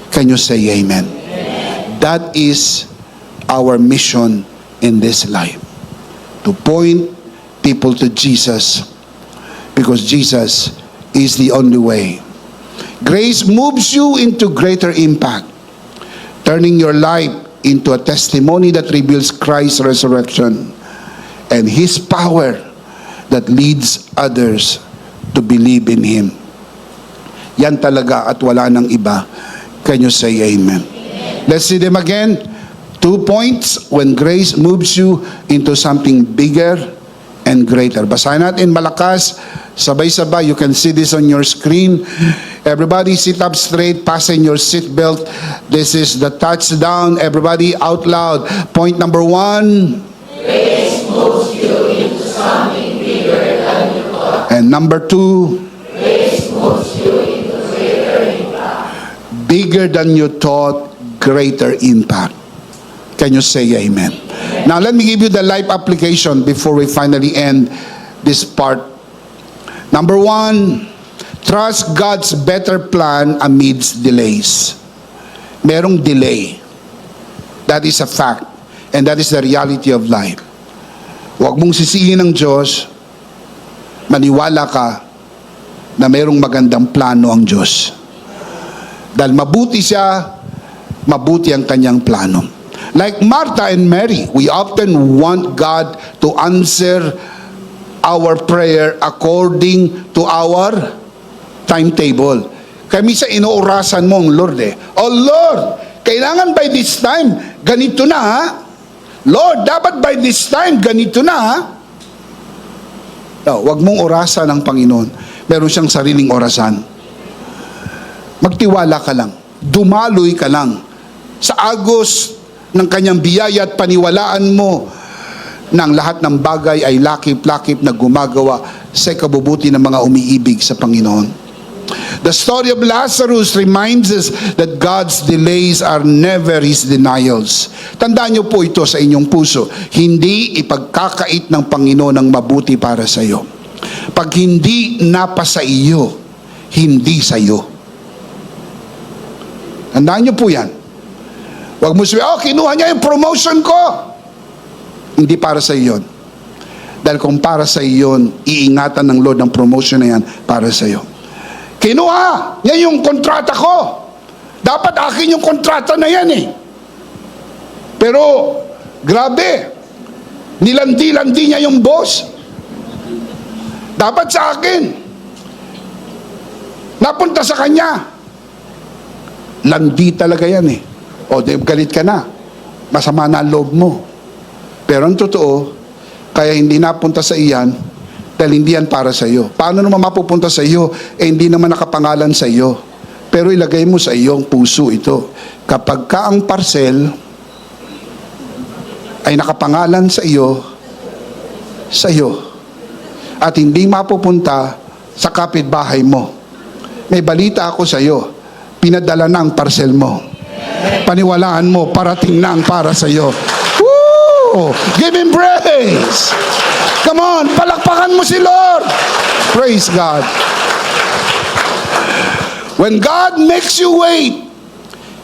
Can you say amen? That is our mission in this life. To point people to Jesus, because Jesus is the only way. Grace moves you into greater impact, turning your life into a testimony that reveals Christ's resurrection and His power that leads others to believe in Him. Yan talaga at wala nang iba. Can you say amen? Let's see them again. 2 points when grace moves you into something bigger and greater. Basahin natin malakas, sabay-sabay. You can see this on your screen. Everybody sit up straight, fasten your seatbelt. This is the touchdown. Everybody out loud. Point number 1. Grace moves you into something bigger than you thought. And number 2. Grace moves you into greater impact. Bigger than you thought, greater impact. Can you say amen? Now let me give you the life application before we finally end this part. Number 1, trust God's better plan amidst delays. Merong delay. That is a fact. And that is the reality of life. Huwag mong sisihin ng Diyos. Maniwala ka na merong magandang plano ang Diyos. Dahil mabuti siya, mabuti ang kanyang plano. Like Martha and Mary, we often want God to answer our prayer according to our timetable. Kaya minsan inuurasan mo ang Lord Oh Lord, kailangan by this time, ganito na ha. Lord, dapat by this time, ganito na ha. No, wag mong orasan ng Panginoon. Meron siyang sariling orasan. Magtiwala ka lang. Dumaloy ka lang. Sa agos ng kanyang biyaya at paniwalaan mo ng lahat ng bagay ay lakip-lakip na gumagawa sa ikabubuti ng mga umiibig sa Panginoon. The story of Lazarus reminds us that God's delays are never His denials. Tandaan niyo po ito sa inyong puso. Hindi ipagkakait ng Panginoon ang mabuti para sa iyo. Pag hindi napa sa iyo, hindi sa iyo. Tandaan niyo po yan. Huwag mo sabihin, kinuha niya yung promotion ko. Hindi para sa iyo yun. Dahil kung para sa iyo yun, iingatan ng Lord ang promotion na yan para sa iyo. Kinuha niya yung kontrata ko. Dapat akin yung kontrata na yan eh. Pero, grabe, nilandi-landi niya yung boss. Dapat sa akin. Napunta sa kanya. Landi talaga yan eh. O, galit ka na. Masama na ang loob mo. Pero ang totoo, kaya hindi napunta sa iyan, dahil hindi yan para sa iyo. Paano naman mapupunta sa iyo? Hindi naman nakapangalan sa iyo. Pero ilagay mo sa iyong puso ito. Kapag ka ang parcel ay nakapangalan sa iyo, at hindi mapupunta sa kapitbahay mo, may balita ako sa iyo, pinadala na ang parcel mo. Paniwalaan mo, parating na ang para sa iyo. Woo! Give Him praise! Come on, palakpakan mo si Lord! Praise God! When God makes you wait,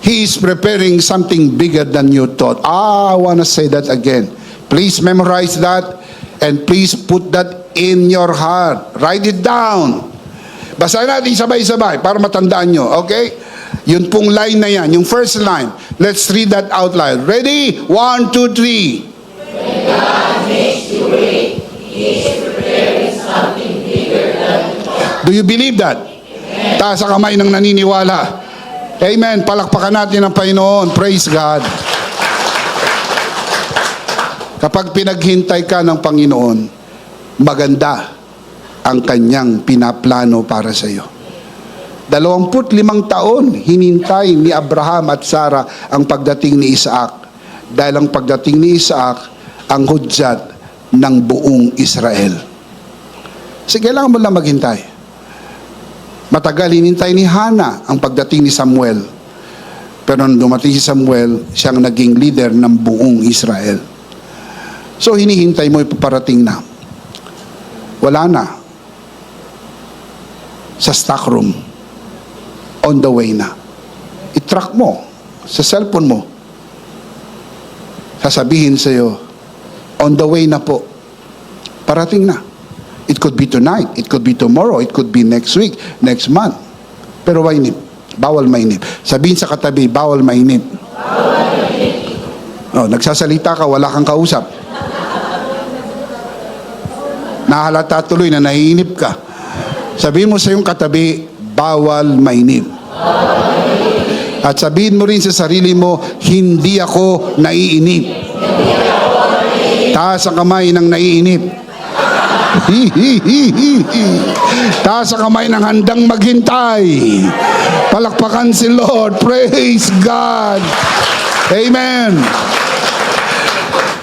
He is preparing something bigger than you thought. I want to say that again. Please memorize that and please put that in your heart. Write it down. Basahin natin sabay-sabay para matandaan nyo, okay? Yun pong line na yan, yung first line. Let's read that out loud. Ready? 1, 2, 3. When God makes you wait, He is preparing something bigger than you thought. Do you believe that? Taas sa kamay ng naniniwala. Amen. Palakpakan natin ang Panginoon. Praise God. Kapag pinaghintay ka ng Panginoon, maganda ang kanyang pinaplano para sa iyo. 25 taon hinintay ni Abraham at Sarah ang pagdating ni Isaac. Dahil ang pagdating ni Isaac ang hudyat ng buong Israel. Kasi kailangan mo lang maghintay. Matagal hinintay ni Hannah ang pagdating ni Samuel. Pero nung dumating si Samuel, siyang naging leader ng buong Israel. So hinihintay mo, ipaparating na. Wala na. Sa stock room. On the way na. I-track mo sa cellphone mo. Sasabihin sa'yo, on the way na po. Parating na. It could be tonight, it could be tomorrow, it could be next week, next month. Pero mainip. Bawal mainip. Sabihin sa katabi, bawal mainip. Oh, nagsasalita ka, wala kang kausap. Nahalata tuloy na naiinip ka. Sabihin mo sa iyong katabi, bawal mainip. At sabihin mo rin sa sarili mo, hindi ako naiinip. Taas ang kamay ng naiinip. Taas ang kamay ng handang maghintay. Palakpakan si Lord. Praise God. Amen.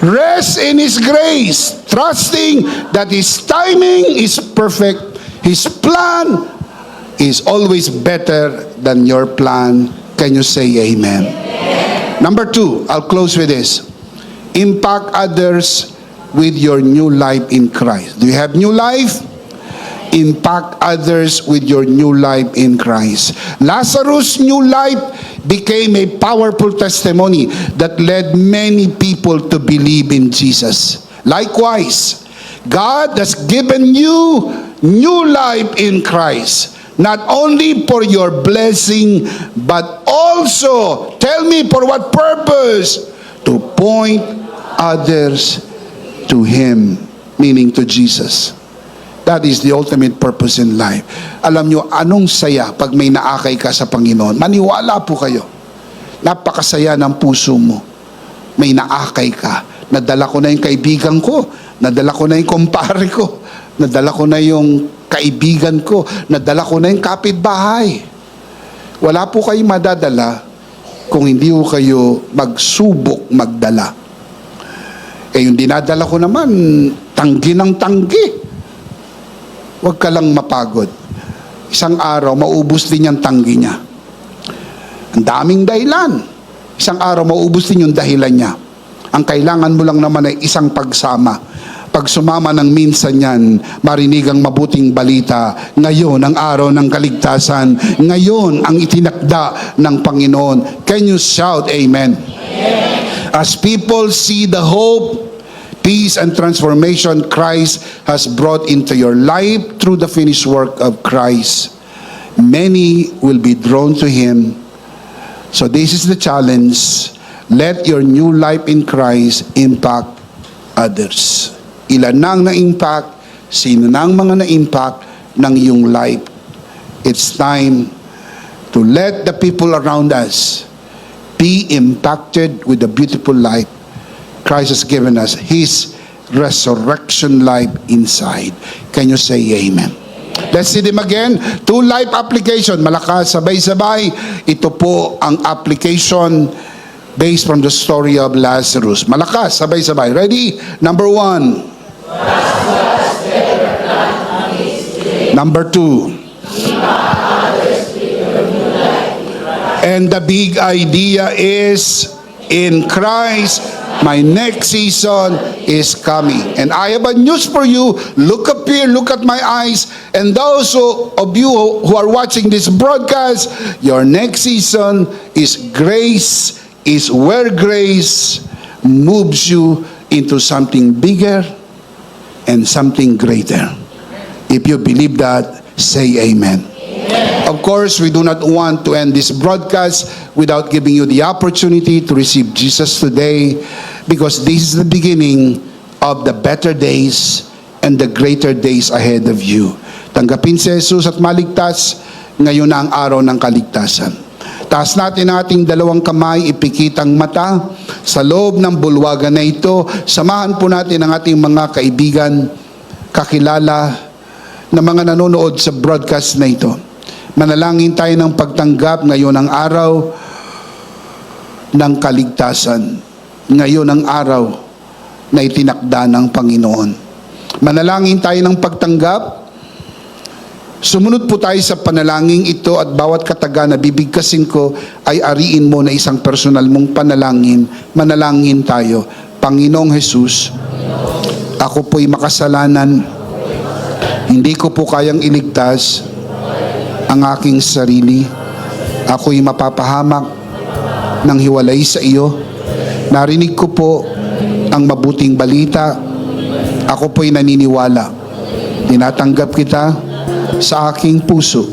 Rest in His grace, trusting that His timing is perfect. His plan is always better than your plan. Can you say amen? Number 2, I'll close with this. Impact others with your new life in Christ. Do you have new life? Impact others with your new life in Christ. Lazarus' new life became a powerful testimony that led many people to believe in Jesus. Likewise, God has given you new life in Christ, not only for your blessing, but also, tell me for what purpose? To point others to Him, meaning to Jesus. That is the ultimate purpose in life. Alam nyo, anong saya pag may naakay ka sa Panginoon? Maniwala po kayo. Napakasaya ng puso mo. May naakay ka. Nadala ko na yung kaibigan ko. Nadala ko na yung kumpare ko. Nadala ko na yung kaibigan ko. Nadala ko na yung kapitbahay. Wala po kayong madadala kung hindi po kayo magsubok magdala. Yung dinadala ko naman, tanggi ng tanggi. Huwag ka lang mapagod. Isang araw, maubos din yung tanggi niya. Ang daming dahilan. Isang araw, maubos din yung dahilan niya. Ang kailangan mo lang naman ay isang pagsama. Pag sumama ng minsan yan, marinig ang mabuting balita. Ngayon, ang araw ng kaligtasan. Ngayon, ang itinakda ng Panginoon. Can you shout amen? Amen. As people see the hope, peace, and transformation Christ has brought into your life through the finished work of Christ, many will be drawn to Him. So this is the challenge. Let your new life in Christ impact others. Ilan nang na-impact? Sino nang mga na-impact ng iyong life? It's time to let the people around us be impacted with the beautiful life Christ has given us, His resurrection life inside. Can you say amen? Let's see them again. 2 life application. Malakas, sabay-sabay. Ito po ang application based from the story of Lazarus. Malakas, sabay-sabay. Ready? Number 1. Number 2. And the big idea is, in Christ, my next season is coming. And I have a news for you. Look up here, look at my eyes. And those of you who are watching this broadcast, your next season is grace, is where grace moves you into something bigger and something greater. If you believe that, say amen. Of course, we do not want to end this broadcast without giving you the opportunity to receive Jesus today, because this is the beginning of the better days and the greater days ahead of you. Tanggapin si Jesus at maligtas, ngayon na ang araw ng kaligtasan. Taas natin ang ating dalawang kamay, ipikit ang mata sa loob ng bulwagan na ito. Samahan po natin ang ating mga kaibigan, kakilala na mga nanonood sa broadcast na ito. Manalangin tayo ng pagtanggap ngayon ang araw ng kaligtasan. Ngayon ang araw na itinakda ng Panginoon. Manalangin tayo ng pagtanggap. Sumunod po tayo sa panalangin ito, at bawat kataga na bibigkasin ko ay ariin mo na isang personal mong panalangin. Manalangin tayo. Panginoong Jesus, ako po'y makasalanan. Hindi ko po kayang iligtas ang aking sarili. Ako'y mapapahamak ng hiwalay sa iyo. Narinig ko po ang mabuting balita Ako po'y naniniwala. Tinatanggap kita sa aking puso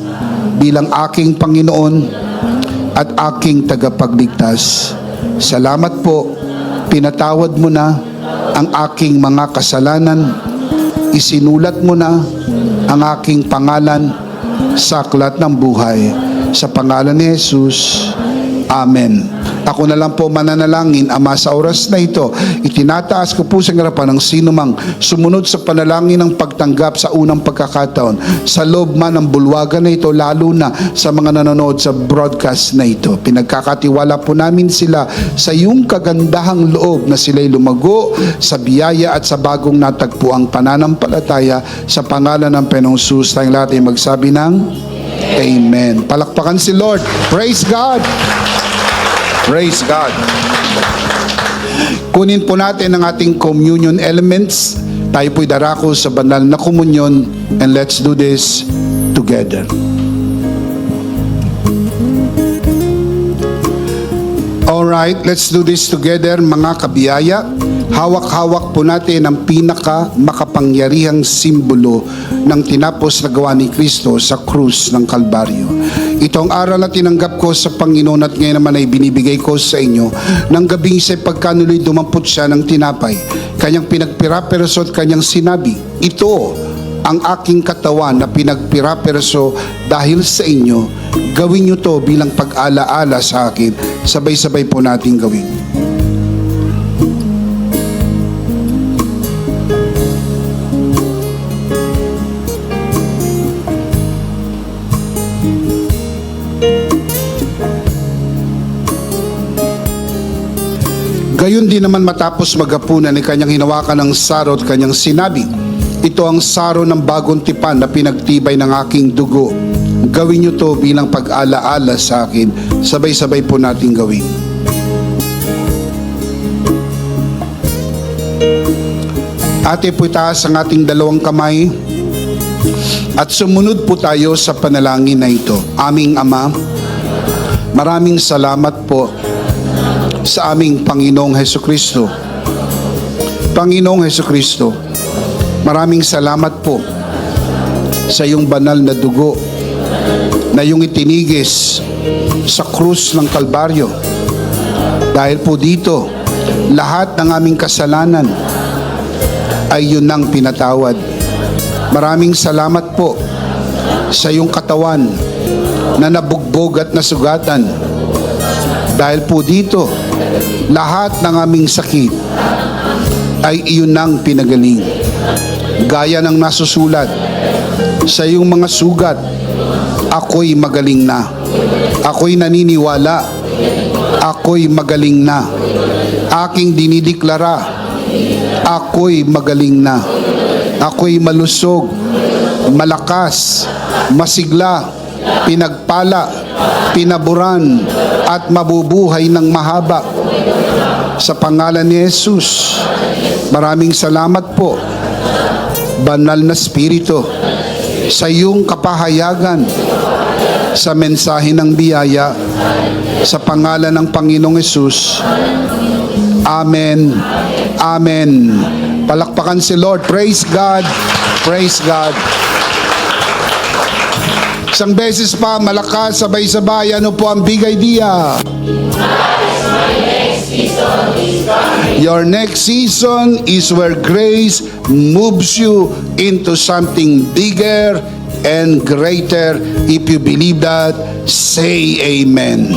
bilang aking Panginoon at aking tagapagligtas. Salamat po, pinatawad mo na ang aking mga kasalanan. Isinulat mo na ang aking pangalan sa aklat ng buhay. Sa pangalan ni Jesus, Amen. Ako na lang po mananalangin, Ama, sa oras na ito. Itinataas ko po sa harapan ng sinumang sumunod sa panalangin ng pagtanggap sa unang pagkakataon. Sa loob man ng bulwagan na ito, lalo na sa mga nanonood sa broadcast na ito. Pinagkakatiwala po namin sila sa iyong kagandahang loob na sila'y lumago sa biyaya at sa bagong natagpuang pananampalataya. Sa pangalan ng Panginoong Jesus, tayong lahat ay magsabi ng Amen. Palakpakan si Lord. Praise God. Praise God. Kunin po natin ang ating communion elements. Tayo po'y darako sa banal na komunyon, and let's do this together. Alright, let's do this together, mga kabiyaya. Hawak-hawak po natin ang pinaka makapangyarihang simbolo ng tinapos na gawa ni Kristo sa krus ng Kalbaryo. Ito ang aral na tinanggap ko sa Panginoon at ngayon naman ay binibigay ko sa inyo. Nang gabing sa pagkanuloy dumampot siya ng tinapay, kanyang pinagpira-perso at kanyang sinabi, ito ang aking katawan na pinagpira-perso dahil sa inyo. Gawin nyo to bilang pag-alaala sa akin. Sabay-sabay po natin gawin. Gayon din naman matapos maghapunan ay kanyang hinawakan ng saro at kanyang sinabi, ito ang saro ng bagong tipan na pinagtibay ng aking dugo. Gawin niyo to bilang pag-alaala sa akin. Sabay-sabay po natin gawin. Ate po itaas ang ating dalawang kamay at sumunod po tayo sa panalangin na ito. Aming Ama, maraming salamat po sa aming Panginoong Hesukristo. Panginoong Hesukristo, maraming salamat po sa iyong banal na dugo na iyong itinigis sa krus ng Kalbaryo. Dahil po dito, lahat ng aming kasalanan ay yun ang pinatawad. Maraming salamat po sa iyong katawan na nabugbog at nasugatan. Dahil po dito, lahat ng aming sakit ay iyon ang pinagaling. Gaya ng nasusulat sa iyong mga sugat, ako'y magaling na. Ako'y naniniwala. Ako'y magaling na. Aking dinideklara, ako'y magaling na. Ako'y malusog, malakas, masigla, pinagpala, pinaburan, at mabubuhay ng mahaba. Sa pangalan ni Jesus, maraming salamat po, Banal na Espiritu, sa iyong kapahayagan sa mensahe ng biyaya. Sa pangalan ng Panginoong Jesus, Amen. Amen. Palakpakan si Lord. Praise God. Praise God. Isang beses pa, malakas, sabay-sabay. Ano po ang big idea? Your next season is where grace moves you into something bigger and greater. If you believe that, say amen.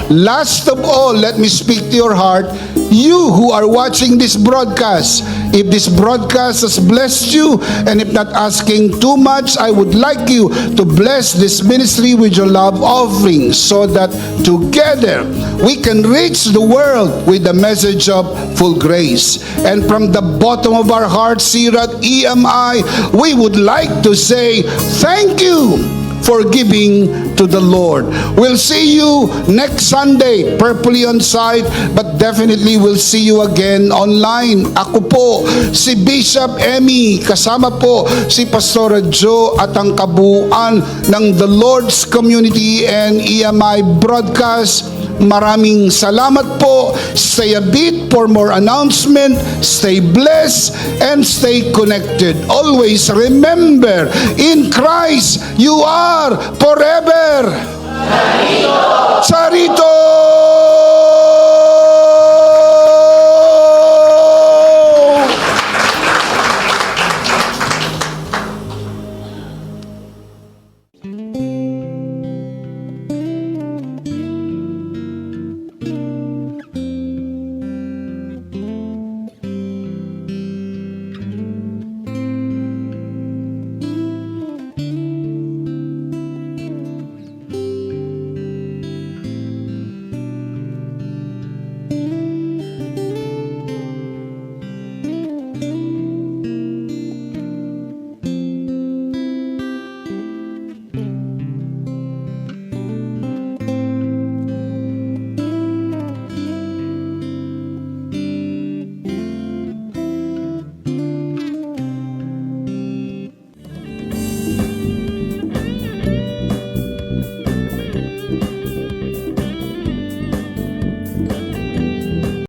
Last of all, let me speak to your heart. You who are watching this broadcast, if this broadcast has blessed you, and if not asking too much, I would like you to bless this ministry with your love offering so that together we can reach the world with the message of full grace. And from the bottom of our hearts here at EMI, we would like to say thank you for giving to the Lord. We'll see you next Sunday, purposely on site, but definitely we'll see you again online. Ako po, si Bishop Emmy, kasama po si Pastor Joe at ang kabuuan ng The Lord's Community and EMI Broadcast. Maraming salamat po. Stay a bit for more announcement. Stay blessed and stay connected. Always remember, in Christ, you are forever. Sarito!